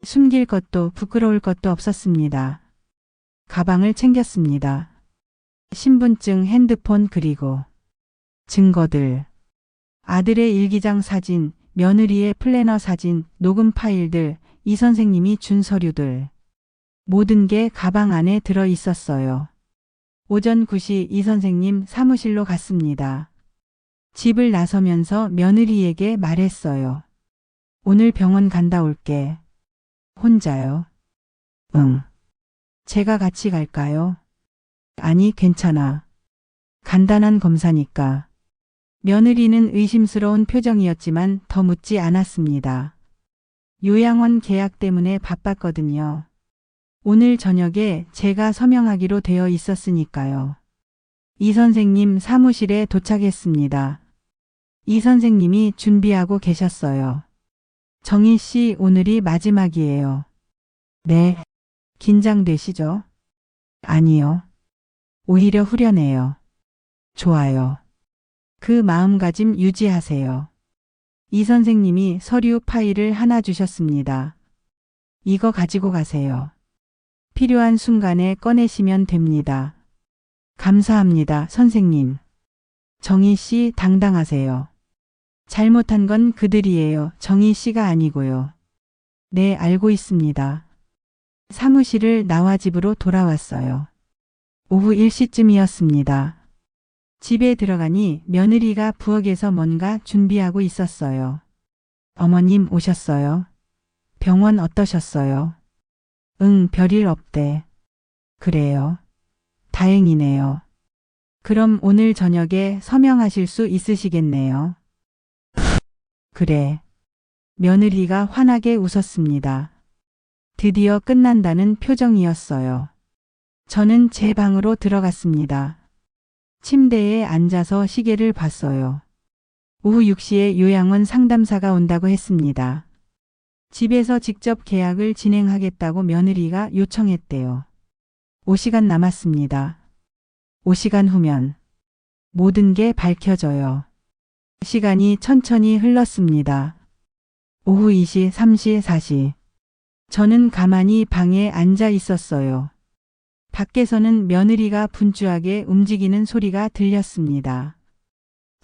숨길 것도 부끄러울 것도 없었습니다. 가방을 챙겼습니다. 신분증, 핸드폰 그리고 증거들. 아들의 일기장 사진, 며느리의 플래너 사진, 녹음 파일들, 이 선생님이 준 서류들. 모든 게 가방 안에 들어 있었어요. 오전 9시 이 선생님 사무실로 갔습니다. 집을 나서면서 며느리에게 말했어요. 오늘 병원 간다 올게. 혼자요? 응. 제가 같이 갈까요? 아니, 괜찮아. 간단한 검사니까. 며느리는 의심스러운 표정이었지만 더 묻지 않았습니다. 요양원 계약 때문에 바빴거든요. 오늘 저녁에 제가 서명하기로 되어 있었으니까요. 이 선생님 사무실에 도착했습니다. 이 선생님이 준비하고 계셨어요. 정희 씨, 오늘이 마지막이에요. 네. 긴장되시죠? 아니요. 오히려 후련해요. 좋아요. 그 마음가짐 유지하세요. 이 선생님이 서류 파일을 하나 주셨습니다. 이거 가지고 가세요. 필요한 순간에 꺼내시면 됩니다. 감사합니다, 선생님. 정희 씨, 당당하세요. 잘못한 건 그들이에요. 정희 씨가 아니고요. 네, 알고 있습니다. 사무실을 나와 집으로 돌아왔어요. 오후 1시쯤이었습니다. 집에 들어가니 며느리가 부엌에서 뭔가 준비하고 있었어요. 어머님 오셨어요? 병원 어떠셨어요? 응, 별일 없대. 그래요. 다행이네요. 그럼 오늘 저녁에 서명하실 수 있으시겠네요. 그래. 며느리가 환하게 웃었습니다. 드디어 끝난다는 표정이었어요. 저는 제 방으로 들어갔습니다. 침대에 앉아서 시계를 봤어요. 오후 6시에 요양원 상담사가 온다고 했습니다. 집에서 직접 계약을 진행하겠다고 며느리가 요청했대요. 5시간 남았습니다. 5시간 후면 모든 게 밝혀져요. 시간이 천천히 흘렀습니다. 오후 2시, 3시, 4시. 저는 가만히 방에 앉아 있었어요. 밖에서는 며느리가 분주하게 움직이는 소리가 들렸습니다.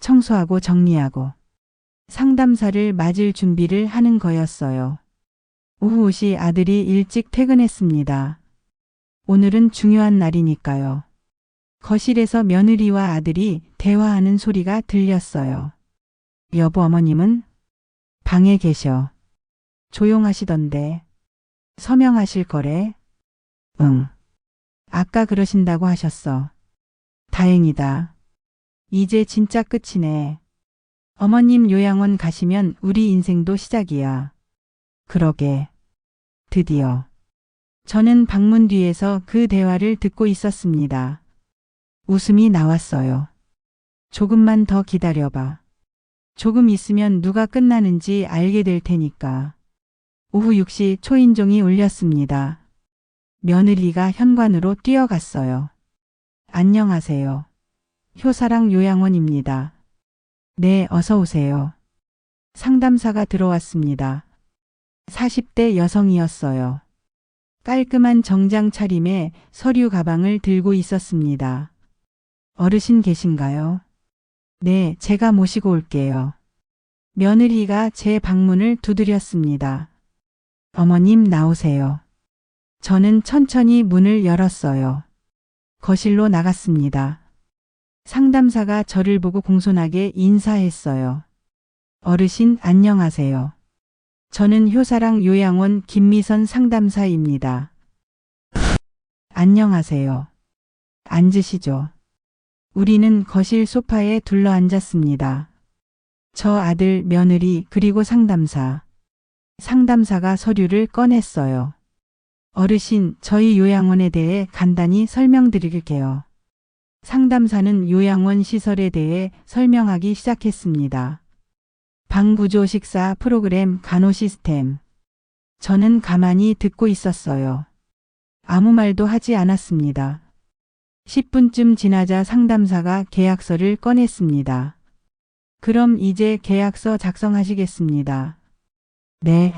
청소하고 정리하고 상담사를 맞을 준비를 하는 거였어요. 오후 5시 아들이 일찍 퇴근했습니다. 오늘은 중요한 날이니까요. 거실에서 며느리와 아들이 대화하는 소리가 들렸어요. 여보, 어머님은 방에 계셔. 조용하시던데. 서명하실 거래? 응. 아까 그러신다고 하셨어. 다행이다. 이제 진짜 끝이네. 어머님 요양원 가시면 우리 인생도 시작이야. 그러게. 드디어. 저는 방문 뒤에서 그 대화를 듣고 있었습니다. 웃음이 나왔어요. 조금만 더 기다려봐. 조금 있으면 누가 끝나는지 알게 될 테니까. 오후 6시 초인종이 울렸습니다. 며느리가 현관으로 뛰어갔어요. 안녕하세요. 효사랑 요양원입니다. 네, 어서 오세요. 상담사가 들어왔습니다. 40대 여성이었어요. 깔끔한 정장 차림에 서류 가방을 들고 있었습니다. 어르신 계신가요? 네, 제가 모시고 올게요. 며느리가 제 방문을 두드렸습니다. 어머님 나오세요. 저는 천천히 문을 열었어요. 거실로 나갔습니다. 상담사가 저를 보고 공손하게 인사했어요. 어르신 안녕하세요. 저는 효사랑 요양원 김미선 상담사입니다. 안녕하세요. 앉으시죠. 우리는 거실 소파에 둘러앉았습니다. 저 아들, 며느리, 그리고 상담사. 상담사가 서류를 꺼냈어요. 어르신, 저희 요양원에 대해 간단히 설명드릴게요. 상담사는 요양원 시설에 대해 설명하기 시작했습니다. 방 구조, 식사, 프로그램, 간호 시스템. 저는 가만히 듣고 있었어요. 아무 말도 하지 않았습니다. 10분쯤 지나자 상담사가 계약서를 꺼냈습니다. 그럼 이제 계약서 작성하시겠습니다. 네.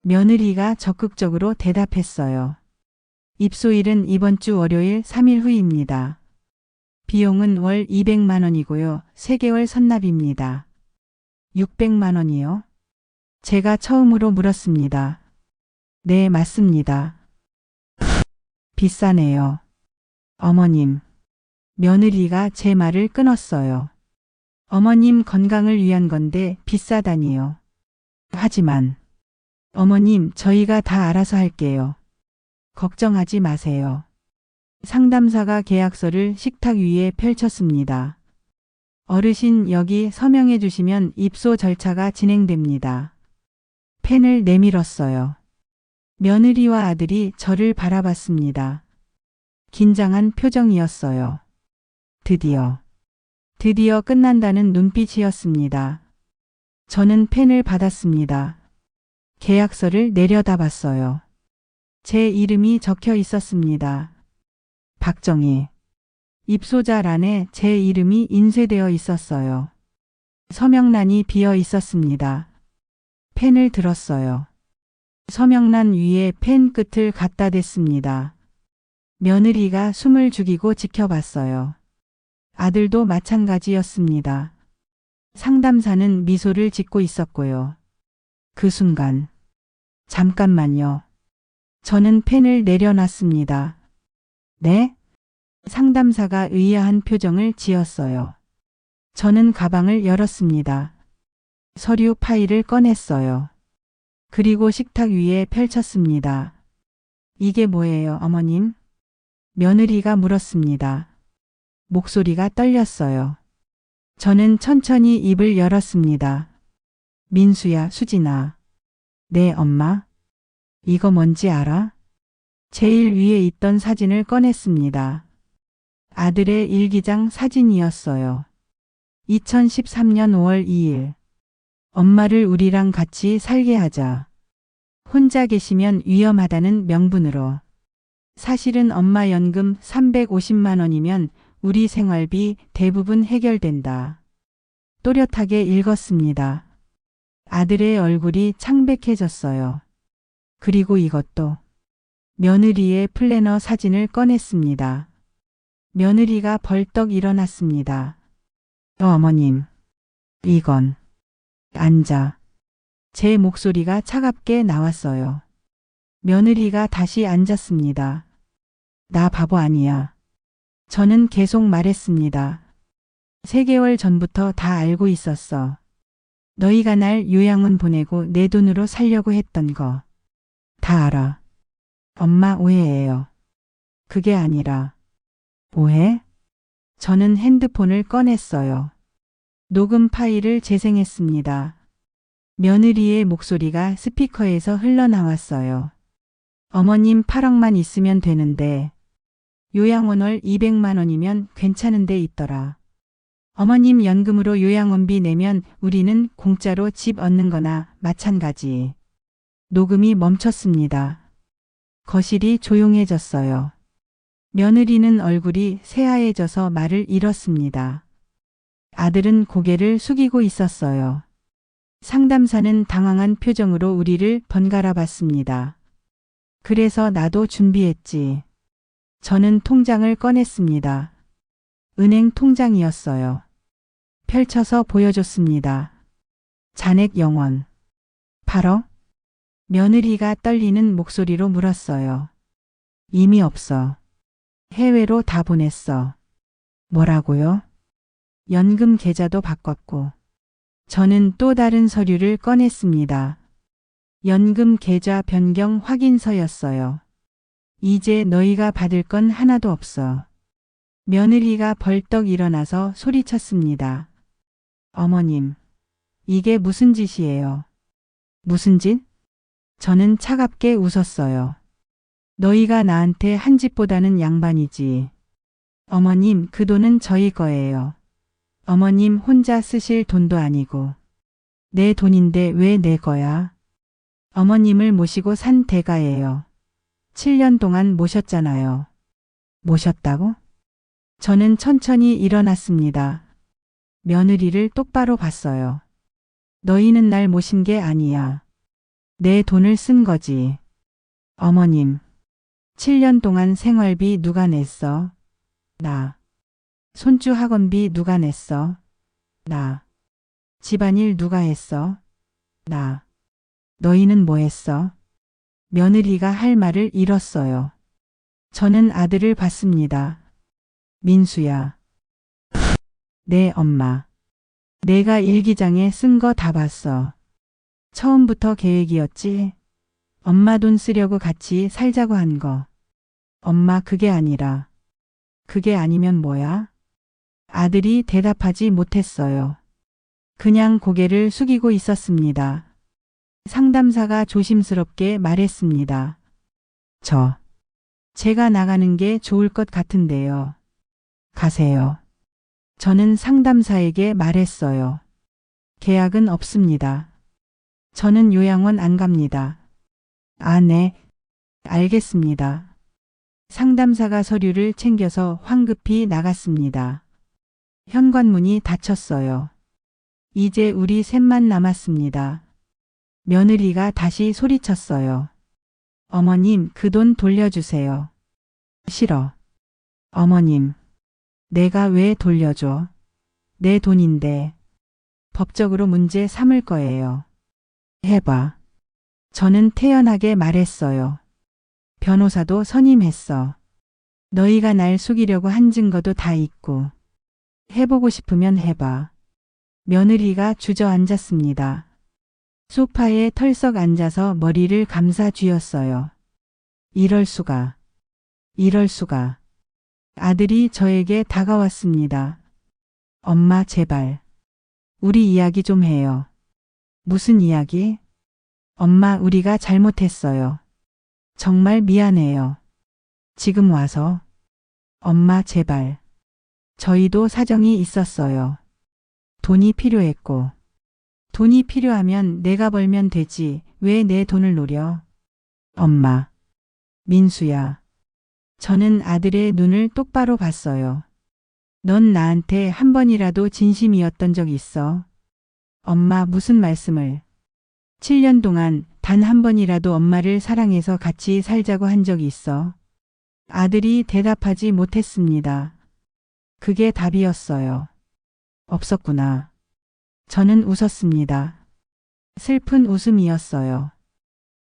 며느리가 적극적으로 대답했어요. 입소일은 이번 주 월요일 3일 후입니다. 비용은 월 200만 원이고요. 3개월 선납입니다. 600만 원이요? 제가 처음으로 물었습니다. 네, 맞습니다. 비싸네요. 어머님. 며느리가 제 말을 끊었어요. 어머님 건강을 위한 건데 비싸다니요. 하지만 어머님, 저희가 다 알아서 할게요. 걱정하지 마세요. 상담사가 계약서를 식탁 위에 펼쳤습니다. 어르신, 여기 서명해 주시면 입소 절차가 진행됩니다. 펜을 내밀었어요. 며느리와 아들이 저를 바라봤습니다. 긴장한 표정이었어요. 드디어 끝난다는 눈빛이었습니다. 저는 펜을 받았습니다. 계약서를 내려다봤어요. 제 이름이 적혀 있었습니다. 박정희. 입소자란에 제 이름이 인쇄되어 있었어요. 서명란이 비어 있었습니다. 펜을 들었어요. 서명란 위에 펜 끝을 갖다 댔습니다. 며느리가 숨을 죽이고 지켜봤어요. 아들도 마찬가지였습니다. 상담사는 미소를 짓고 있었고요. 그 순간, 잠깐만요. 저는 펜을 내려놨습니다. 네? 상담사가 의아한 표정을 지었어요. 저는 가방을 열었습니다. 서류 파일을 꺼냈어요. 그리고 식탁 위에 펼쳤습니다. 이게 뭐예요, 어머님? 며느리가 물었습니다. 목소리가 떨렸어요. 저는 천천히 입을 열었습니다. 민수야, 수진아. 네, 엄마. 이거 뭔지 알아? 제일 위에 있던 사진을 꺼냈습니다. 아들의 일기장 사진이었어요. 2013년 5월 2일. 엄마를 우리랑 같이 살게 하자. 혼자 계시면 위험하다는 명분으로. 사실은 엄마 연금 350만 원이면 우리 생활비 대부분 해결된다. 또렷하게 읽었습니다. 아들의 얼굴이 창백해졌어요. 그리고 이것도. 며느리의 플래너 사진을 꺼냈습니다. 며느리가 벌떡 일어났습니다. 어머님, 이건. 앉아. 제 목소리가 차갑게 나왔어요. 며느리가 다시 앉았습니다. 나 바보 아니야. 저는 계속 말했습니다. 3개월 전부터 다 알고 있었어. 너희가 날 요양원 보내고 내 돈으로 살려고 했던 거. 다 알아. 엄마 오해예요. 그게 아니라. 오해? 저는 핸드폰을 꺼냈어요. 녹음 파일을 재생했습니다. 며느리의 목소리가 스피커에서 흘러나왔어요. 어머님 8억만 있으면 되는데 요양원월 200만 원이면 괜찮은 데 있더라. 어머님 연금으로 요양원비 내면 우리는 공짜로 집 얻는 거나 마찬가지. 녹음이 멈췄습니다. 거실이 조용해졌어요. 며느리는 얼굴이 새하얘져서 말을 잃었습니다. 아들은 고개를 숙이고 있었어요. 상담사는 당황한 표정으로 우리를 번갈아 봤습니다. 그래서 나도 준비했지. 저는 통장을 꺼냈습니다. 은행 통장이었어요. 펼쳐서 보여줬습니다. 잔액 영원. 8억? 며느리가 떨리는 목소리로 물었어요. 이미 없어. 해외로 다 보냈어. 뭐라고요? 연금 계좌도 바꿨고. 저는 또 다른 서류를 꺼냈습니다. 연금 계좌 변경 확인서였어요. 이제 너희가 받을 건 하나도 없어. 며느리가 벌떡 일어나서 소리쳤습니다. 어머님, 이게 무슨 짓이에요? 무슨 짓? 저는 차갑게 웃었어요. 너희가 나한테 한 집보다는 양반이지. 어머님, 그 돈은 저희 거예요. 어머님 혼자 쓰실 돈도 아니고. 내 돈인데 왜 내 거야? 어머님을 모시고 산 대가예요. 7년 동안 모셨잖아요. 모셨다고? 저는 천천히 일어났습니다. 며느리를 똑바로 봤어요. 너희는 날 모신 게 아니야. 내 돈을 쓴 거지. 어머님, 7년 동안 생활비 누가 냈어? 나. 손주 학원비 누가 냈어? 나. 집안일 누가 했어? 나. 너희는 뭐 했어? 며느리가 할 말을 잃었어요. 저는 아들을 봤습니다. 민수야. 네, 엄마. 내가 일기장에 쓴 거 다 봤어. 처음부터 계획이었지? 엄마 돈 쓰려고 같이 살자고 한 거. 엄마 그게 아니라. 그게 아니면 뭐야? 아들이 대답하지 못했어요. 그냥 고개를 숙이고 있었습니다. 상담사가 조심스럽게 말했습니다. 제가 나가는 게 좋을 것 같은데요. 가세요. 저는 상담사에게 말했어요. 계약은 없습니다. 저는 요양원 안 갑니다. 아, 네. 알겠습니다. 상담사가 서류를 챙겨서 황급히 나갔습니다. 현관문이 닫혔어요. 이제 우리 셋만 남았습니다. 며느리가 다시 소리쳤어요. 어머님, 그 돈 돌려주세요. 싫어. 어머님, 내가 왜 돌려줘? 내 돈인데. 법적으로 문제 삼을 거예요. 해봐. 저는 태연하게 말했어요. 변호사도 선임했어. 너희가 날 속이려고 한 증거도 다 있고. 해보고 싶으면 해봐. 며느리가 주저앉았습니다. 소파에 털썩 앉아서 머리를 감싸 쥐었어요. 이럴 수가. 이럴 수가. 아들이 저에게 다가왔습니다. 엄마, 제발. 우리 이야기 좀 해요. 무슨 이야기? 엄마, 우리가 잘못했어요. 정말 미안해요. 지금 와서. 엄마, 제발. 저희도 사정이 있었어요. 돈이 필요했고. 돈이 필요하면 내가 벌면 되지. 왜 내 돈을 노려? 엄마. 민수야. 저는 아들의 눈을 똑바로 봤어요. 넌 나한테 한 번이라도 진심이었던 적 있어? 엄마, 무슨 말씀을? 7년 동안 단 한 번이라도 엄마를 사랑해서 같이 살자고 한 적이 있어? 아들이 대답하지 못했습니다. 그게 답이었어요. 없었구나. 저는 웃었습니다. 슬픈 웃음이었어요.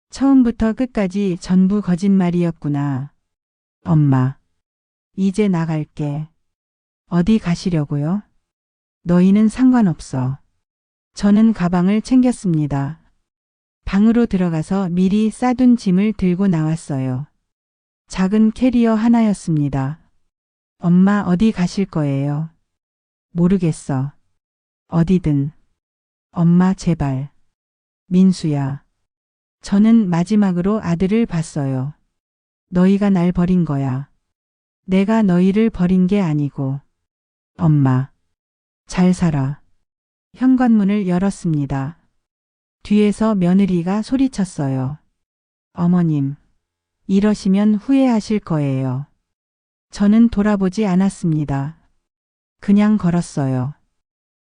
처음부터 끝까지 전부 거짓말이었구나. 엄마, 이제 나갈게. 어디 가시려고요? 너희는 상관없어. 저는 가방을 챙겼습니다. 방으로 들어가서 미리 싸둔 짐을 들고 나왔어요. 작은 캐리어 하나였습니다. 엄마, 어디 가실 거예요? 모르겠어. 어디든. 엄마, 제발. 민수야. 저는 마지막으로 아들을 봤어요. 너희가 날 버린 거야. 내가 너희를 버린 게 아니고. 엄마. 잘 살아. 현관문을 열었습니다. 뒤에서 며느리가 소리쳤어요. 어머님. 이러시면 후회하실 거예요. 저는 돌아보지 않았습니다. 그냥 걸었어요.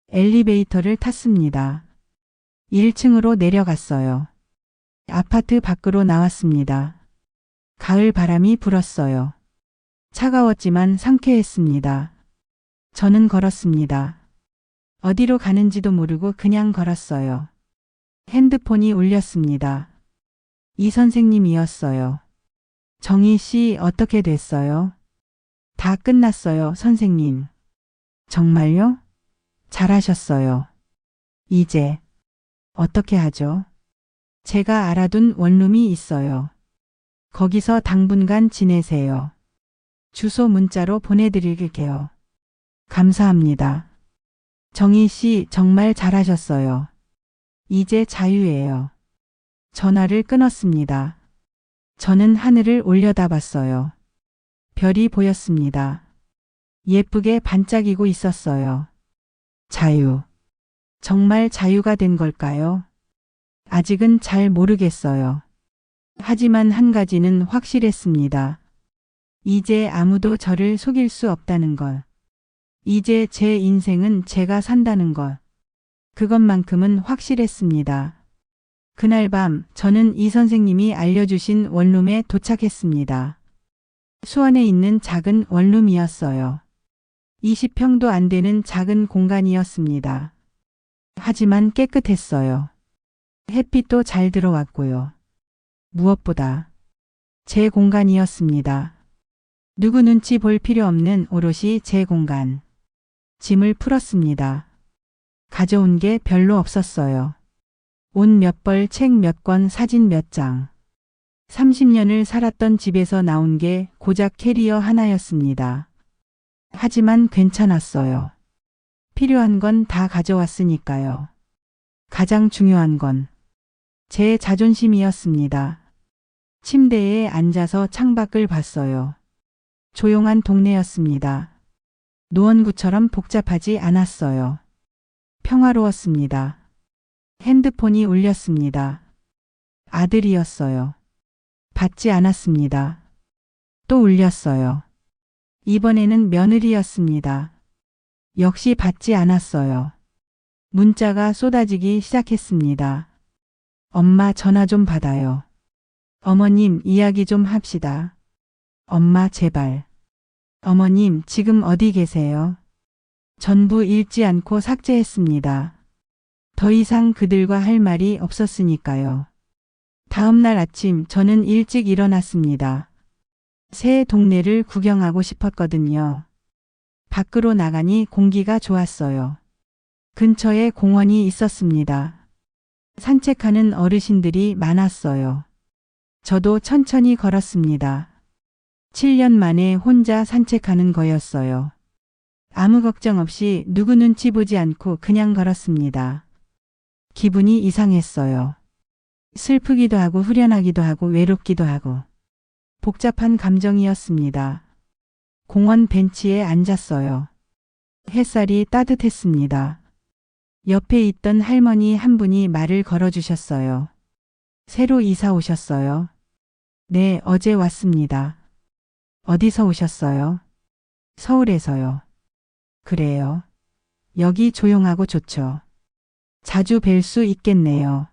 엘리베이터를 탔습니다. 1층으로 내려갔어요. 아파트 밖으로 나왔습니다. 가을 바람이 불었어요. 차가웠지만 상쾌했습니다. 저는 걸었습니다. 어디로 가는지도 모르고 그냥 걸었어요. 핸드폰이 울렸습니다. 이 선생님이었어요. 정희 씨, 어떻게 됐어요? 다 끝났어요, 선생님. 정말요? 잘하셨어요. 이제 어떻게 하죠? 제가 알아둔 원룸이 있어요. 거기서 당분간 지내세요. 주소 문자로 보내드릴게요. 감사합니다. 정희 씨, 정말 잘하셨어요. 이제 자유예요. 전화를 끊었습니다. 저는 하늘을 올려다봤어요. 별이 보였습니다. 예쁘게 반짝이고 있었어요. 자유. 정말 자유가 된 걸까요? 아직은 잘 모르겠어요. 하지만 한 가지는 확실했습니다. 이제 아무도 저를 속일 수 없다는 것. 이제 제 인생은 제가 산다는 것. 그것만큼은 확실했습니다. 그날 밤 저는 이 선생님이 알려주신 원룸에 도착했습니다. 수원에 있는 작은 원룸이었어요. 20평도 안 되는 작은 공간이었습니다. 하지만 깨끗했어요. 햇빛도 잘 들어왔고요. 무엇보다 제 공간이었습니다. 누구 눈치 볼 필요 없는 오롯이 제 공간. 짐을 풀었습니다. 가져온 게 별로 없었어요. 옷 몇 벌, 책 몇 권, 사진 몇 장. 30년을 살았던 집에서 나온 게 고작 캐리어 하나였습니다. 하지만 괜찮았어요. 필요한 건 다 가져왔으니까요. 가장 중요한 건 제 자존심이었습니다. 침대에 앉아서 창밖을 봤어요. 조용한 동네였습니다. 노원구처럼 복잡하지 않았어요. 평화로웠습니다. 핸드폰이 울렸습니다. 아들이었어요. 받지 않았습니다. 또 울렸어요. 이번에는 며느리였습니다. 역시 받지 않았어요. 문자가 쏟아지기 시작했습니다. 엄마 전화 좀 받아요. 어머님 이야기 좀 합시다. 엄마 제발. 어머님 지금 어디 계세요? 전부 읽지 않고 삭제했습니다. 더 이상 그들과 할 말이 없었으니까요. 다음 날 아침 저는 일찍 일어났습니다. 새 동네를 구경하고 싶었거든요. 밖으로 나가니 공기가 좋았어요. 근처에 공원이 있었습니다. 산책하는 어르신들이 많았어요. 저도 천천히 걸었습니다. 7년 만에 혼자 산책하는 거였어요. 아무 걱정 없이 누구 눈치 보지 않고 그냥 걸었습니다. 기분이 이상했어요. 슬프기도 하고 후련하기도 하고 외롭기도 하고 복잡한 감정이었습니다. 공원 벤치에 앉았어요. 햇살이 따뜻했습니다. 옆에 있던 할머니 한 분이 말을 걸어주셨어요. 새로 이사 오셨어요? 네, 어제 왔습니다. 어디서 오셨어요? 서울에서요. 그래요. 여기 조용하고 좋죠. 자주 뵐 수 있겠네요.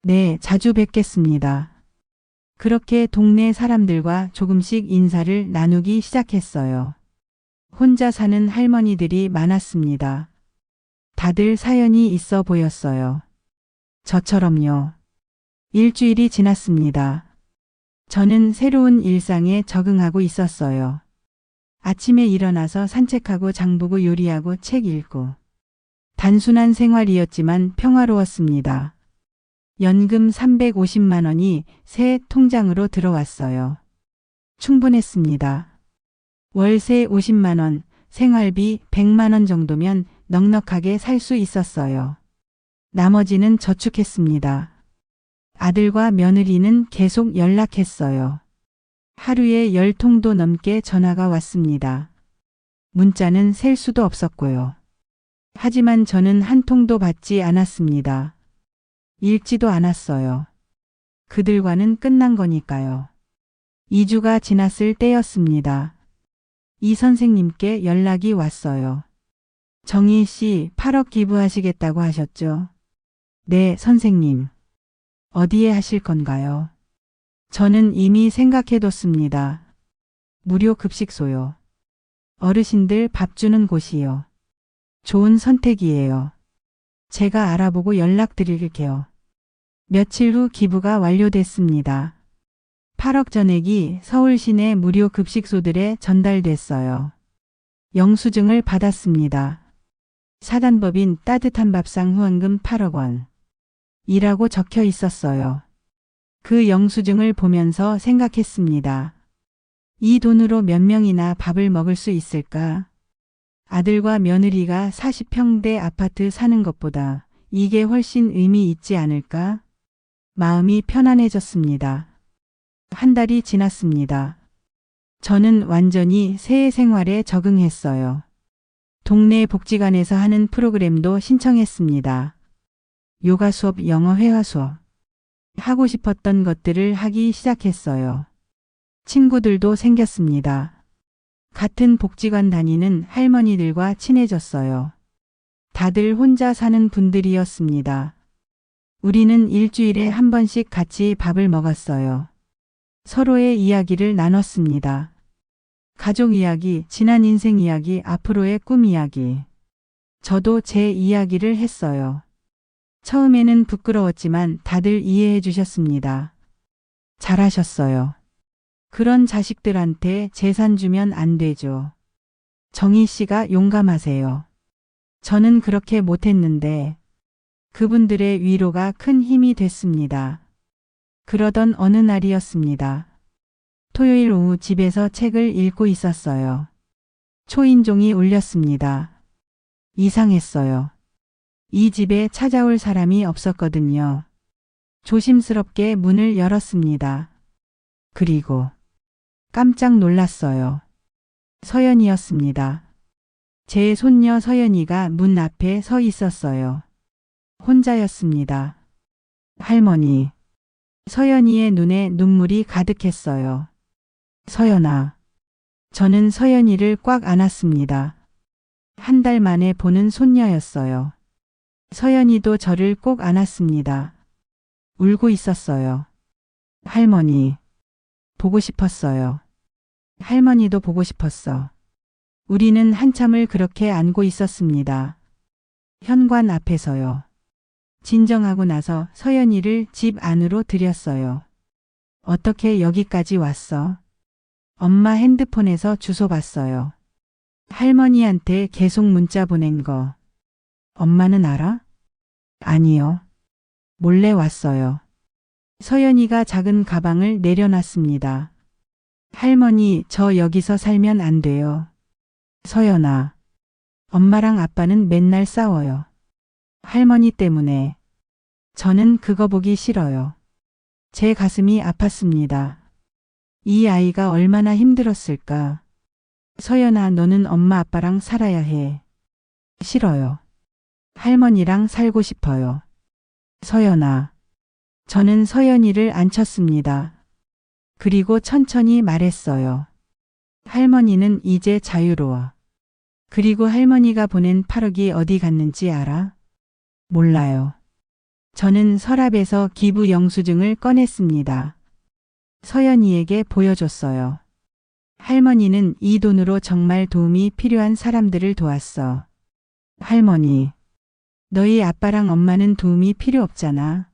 네, 자주 뵙겠습니다. 그렇게 동네 사람들과 조금씩 인사를 나누기 시작했어요. 혼자 사는 할머니들이 많았습니다. 다들 사연이 있어 보였어요. 저처럼요. 일주일이 지났습니다. 저는 새로운 일상에 적응하고 있었어요. 아침에 일어나서 산책하고 장보고 요리하고 책 읽고. 단순한 생활이었지만 평화로웠습니다. 연금 350만 원이 새 통장으로 들어왔어요. 충분했습니다. 월세 50만 원, 생활비 100만 원 정도면 넉넉하게 살 수 있었어요. 나머지는 저축했습니다. 아들과 며느리는 계속 연락했어요. 하루에 10통도 넘게 전화가 왔습니다. 문자는 셀 수도 없었고요. 하지만 저는 한 통도 받지 않았습니다. 읽지도 않았어요. 그들과는 끝난 거니까요. 2주가 지났을 때였습니다. 이 선생님께 연락이 왔어요. 정희 씨 8억 기부하시겠다고 하셨죠? 네, 선생님. 어디에 하실 건가요? 저는 이미 생각해뒀습니다. 무료 급식소요. 어르신들 밥 주는 곳이요. 좋은 선택이에요. 제가 알아보고 연락드릴게요. 며칠 후 기부가 완료됐습니다. 8억 전액이 서울 시내 무료 급식소들에 전달됐어요. 영수증을 받았습니다. 사단법인 따뜻한 밥상 후원금 8억 원. 이라고 적혀 있었어요. 그 영수증을 보면서 생각했습니다. 이 돈으로 몇 명이나 밥을 먹을 수 있을까? 아들과 며느리가 40평대 아파트 사는 것보다 이게 훨씬 의미 있지 않을까? 마음이 편안해졌습니다. 한 달이 지났습니다. 저는 완전히 새 생활에 적응했어요. 동네 복지관에서 하는 프로그램도 신청했습니다. 요가 수업, 영어 회화 수업. 하고 싶었던 것들을 하기 시작했어요. 친구들도 생겼습니다. 같은 복지관 다니는 할머니들과 친해졌어요. 다들 혼자 사는 분들이었습니다. 우리는 일주일에 한 번씩 같이 밥을 먹었어요. 서로의 이야기를 나눴습니다. 가족 이야기, 지난 인생 이야기, 앞으로의 꿈 이야기. 저도 제 이야기를 했어요. 처음에는 부끄러웠지만 다들 이해해 주셨습니다. 잘하셨어요. 그런 자식들한테 재산 주면 안 되죠. 정희 씨가 용감하세요. 저는 그렇게 못했는데 그분들의 위로가 큰 힘이 됐습니다. 그러던 어느 날이었습니다. 토요일 오후 집에서 책을 읽고 있었어요. 초인종이 울렸습니다. 이상했어요. 이 집에 찾아올 사람이 없었거든요. 조심스럽게 문을 열었습니다. 그리고 깜짝 놀랐어요. 서연이었습니다. 제 손녀 서연이가 문 앞에 서 있었어요. 혼자였습니다. 할머니. 서연이의 눈에 눈물이 가득했어요. 서연아. 저는 서연이를 꽉 안았습니다. 한 달 만에 보는 손녀였어요. 서연이도 저를 꼭 안았습니다. 울고 있었어요. 할머니. 보고 싶었어요. 할머니도 보고 싶었어. 우리는 한참을 그렇게 안고 있었습니다. 현관 앞에서요. 진정하고 나서 서연이를 집 안으로 들였어요. 어떻게 여기까지 왔어? 엄마 핸드폰에서 주소 봤어요. 할머니한테 계속 문자 보낸 거. 엄마는 알아? 아니요. 몰래 왔어요. 서연이가 작은 가방을 내려놨습니다. 할머니, 저 여기서 살면 안 돼요. 서연아. 엄마랑 아빠는 맨날 싸워요. 할머니 때문에. 저는 그거 보기 싫어요. 제 가슴이 아팠습니다. 이 아이가 얼마나 힘들었을까. 서연아, 너는 엄마 아빠랑 살아야 해. 싫어요. 할머니랑 살고 싶어요. 서연아. 저는 서연이를 안쳤습니다. 그리고 천천히 말했어요. 할머니는 이제 자유로워. 그리고 할머니가 보낸 8억이 어디 갔는지 알아? 몰라요. 저는 서랍에서 기부 영수증을 꺼냈습니다. 서연이에게 보여줬어요. 할머니는 이 돈으로 정말 도움이 필요한 사람들을 도왔어. 할머니. 너희 아빠랑 엄마는 도움이 필요 없잖아.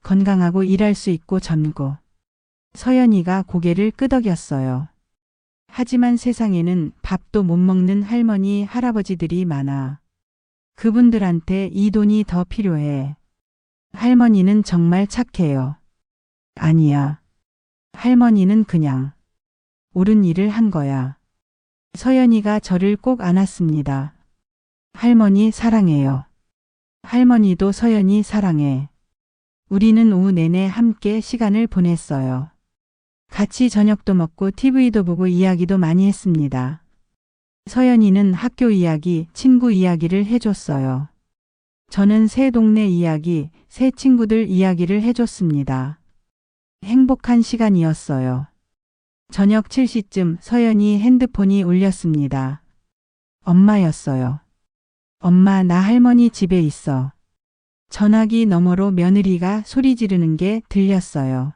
건강하고 일할 수 있고 젊고. 서연이가 고개를 끄덕였어요. 하지만 세상에는 밥도 못 먹는 할머니, 할아버지들이 많아. 그분들한테 이 돈이 더 필요해. 할머니는 정말 착해요. 아니야. 할머니는 그냥 옳은 일을 한 거야. 서연이가 저를 꼭 안았습니다. 할머니 사랑해요. 할머니도 서연이 사랑해. 우리는 오후 내내 함께 시간을 보냈어요. 같이 저녁도 먹고 TV도 보고 이야기도 많이 했습니다. 서연이는 학교 이야기, 친구 이야기를 해줬어요. 저는 새 동네 이야기, 새 친구들 이야기를 해줬습니다. 행복한 시간이었어요. 저녁 7시쯤 서연이 핸드폰이 울렸습니다. 엄마였어요. 엄마, 나 할머니 집에 있어. 전화기 너머로 며느리가 소리 지르는 게 들렸어요.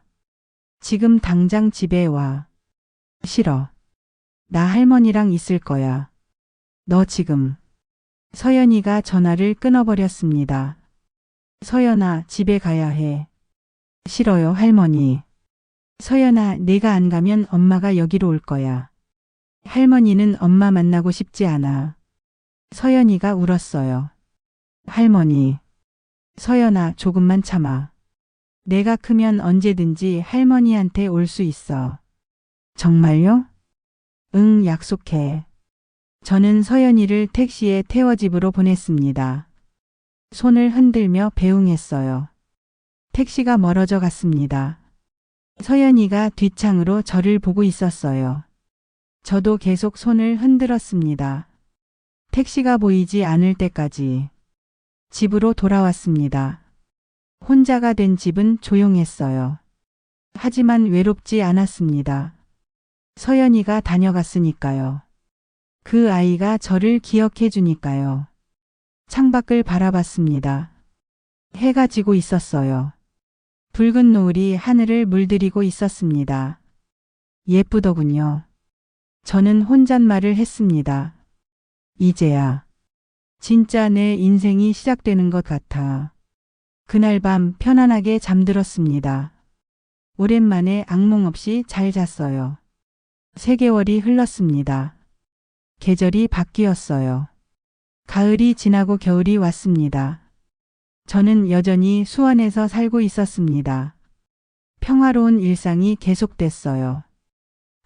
지금 당장 집에 와. 싫어. 나 할머니랑 있을 거야. 너 지금. 서연이가 전화를 끊어버렸습니다. 서연아, 집에 가야 해. 싫어요, 할머니. 서연아, 내가 안 가면 엄마가 여기로 올 거야. 할머니는 엄마 만나고 싶지 않아. 서연이가 울었어요. 할머니. 서연아, 조금만 참아. 내가 크면 언제든지 할머니한테 올 수 있어. 정말요? 응, 약속해. 저는 서연이를 택시에 태워 집으로 보냈습니다. 손을 흔들며 배웅했어요. 택시가 멀어져 갔습니다. 서연이가 뒷창으로 저를 보고 있었어요. 저도 계속 손을 흔들었습니다. 택시가 보이지 않을 때까지. 집으로 돌아왔습니다. 혼자가 된 집은 조용했어요. 하지만 외롭지 않았습니다. 서연이가 다녀갔으니까요. 그 아이가 저를 기억해 주니까요. 창밖을 바라봤습니다. 해가 지고 있었어요. 붉은 노을이 하늘을 물들이고 있었습니다. 예쁘더군요. 저는 혼잣말을 했습니다. 이제야. 진짜 내 인생이 시작되는 것 같아. 그날 밤 편안하게 잠들었습니다. 오랜만에 악몽 없이 잘 잤어요. 3개월이 흘렀습니다. 계절이 바뀌었어요. 가을이 지나고 겨울이 왔습니다. 저는 여전히 수원에서 살고 있었습니다. 평화로운 일상이 계속됐어요.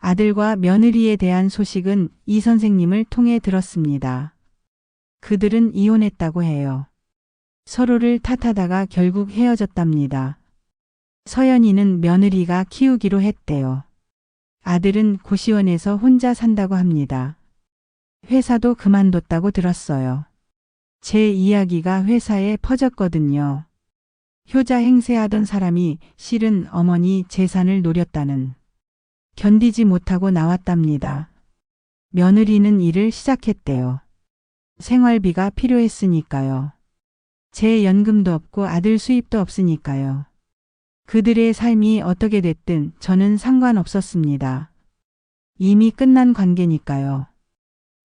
아들과 며느리에 대한 소식은 이 선생님을 통해 들었습니다. 그들은 이혼했다고 해요. 서로를 탓하다가 결국 헤어졌답니다. 서연이는 며느리가 키우기로 했대요. 아들은 고시원에서 혼자 산다고 합니다. 회사도 그만뒀다고 들었어요. 제 이야기가 회사에 퍼졌거든요. 효자 행세하던 사람이 실은 어머니 재산을 노렸다는. 견디지 못하고 나왔답니다. 며느리는 일을 시작했대요. 생활비가 필요했으니까요. 제 연금도 없고 아들 수입도 없으니까요. 그들의 삶이 어떻게 됐든 저는 상관없었습니다. 이미 끝난 관계니까요.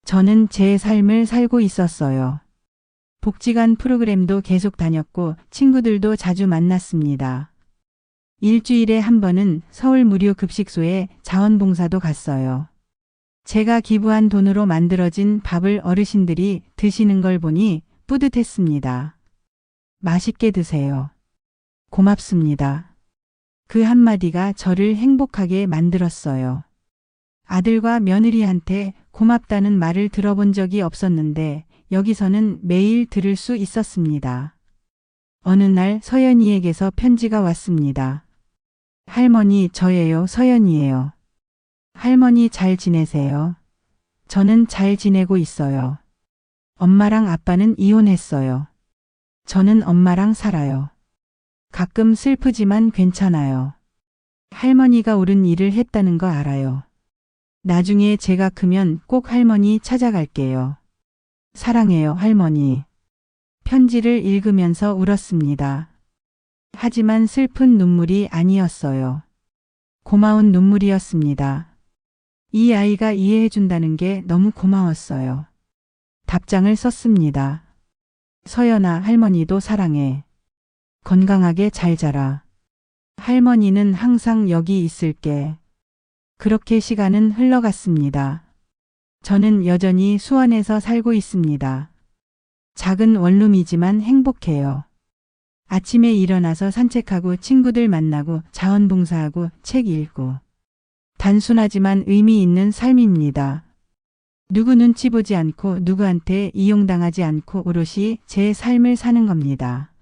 저는 제 삶을 살고 있었어요. 복지관 프로그램도 계속 다녔고 친구들도 자주 만났습니다. 일주일에 한 번은 서울 무료 급식소에 자원봉사도 갔어요. 제가 기부한 돈으로 만들어진 밥을 어르신들이 드시는 걸 보니 뿌듯했습니다. 맛있게 드세요. 고맙습니다. 그 한마디가 저를 행복하게 만들었어요. 아들과 며느리한테 고맙다는 말을 들어본 적이 없었는데 여기서는 매일 들을 수 있었습니다. 어느 날 서연이에게서 편지가 왔습니다. 할머니, 저예요. 서연이에요. 할머니 잘 지내세요? 저는 잘 지내고 있어요. 엄마랑 아빠는 이혼했어요. 저는 엄마랑 살아요. 가끔 슬프지만 괜찮아요. 할머니가 옳은 일을 했다는 거 알아요. 나중에 제가 크면 꼭 할머니 찾아갈게요. 사랑해요, 할머니. 편지를 읽으면서 울었습니다. 하지만 슬픈 눈물이 아니었어요. 고마운 눈물이었습니다. 이 아이가 이해해준다는 게 너무 고마웠어요. 답장을 썼습니다. 서연아, 할머니도 사랑해. 건강하게 잘 자라. 할머니는 항상 여기 있을게. 그렇게 시간은 흘러갔습니다. 저는 여전히 수원에서 살고 있습니다. 작은 원룸이지만 행복해요. 아침에 일어나서 산책하고 친구들 만나고 자원봉사하고 책 읽고. 단순하지만 의미 있는 삶입니다. 누구 눈치 보지 않고 누구한테 이용당하지 않고 오롯이 제 삶을 사는 겁니다.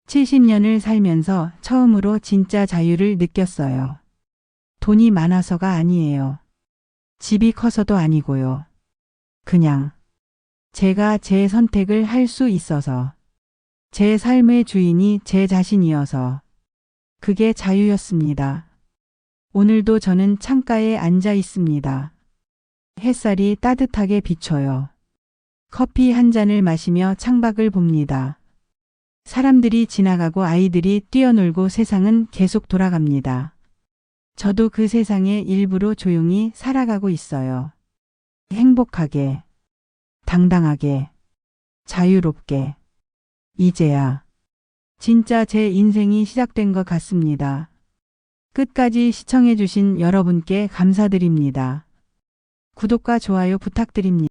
70년을 살면서 처음으로 진짜 자유를 느꼈어요. 돈이 많아서가 아니에요. 집이 커서도 아니고요. 그냥 제가 제 선택을 할 수 있어서, 제 삶의 주인이 제 자신이어서 그게 자유였습니다. 오늘도 저는 창가에 앉아 있습니다. 햇살이 따뜻하게 비춰요. 커피 한 잔을 마시며 창밖을 봅니다. 사람들이 지나가고 아이들이 뛰어놀고 세상은 계속 돌아갑니다. 저도 그 세상의 일부로 조용히 살아가고 있어요. 행복하게, 당당하게, 자유롭게. 이제야 진짜 제 인생이 시작된 것 같습니다. 끝까지 시청해주신 여러분께 감사드립니다. 구독과 좋아요 부탁드립니다.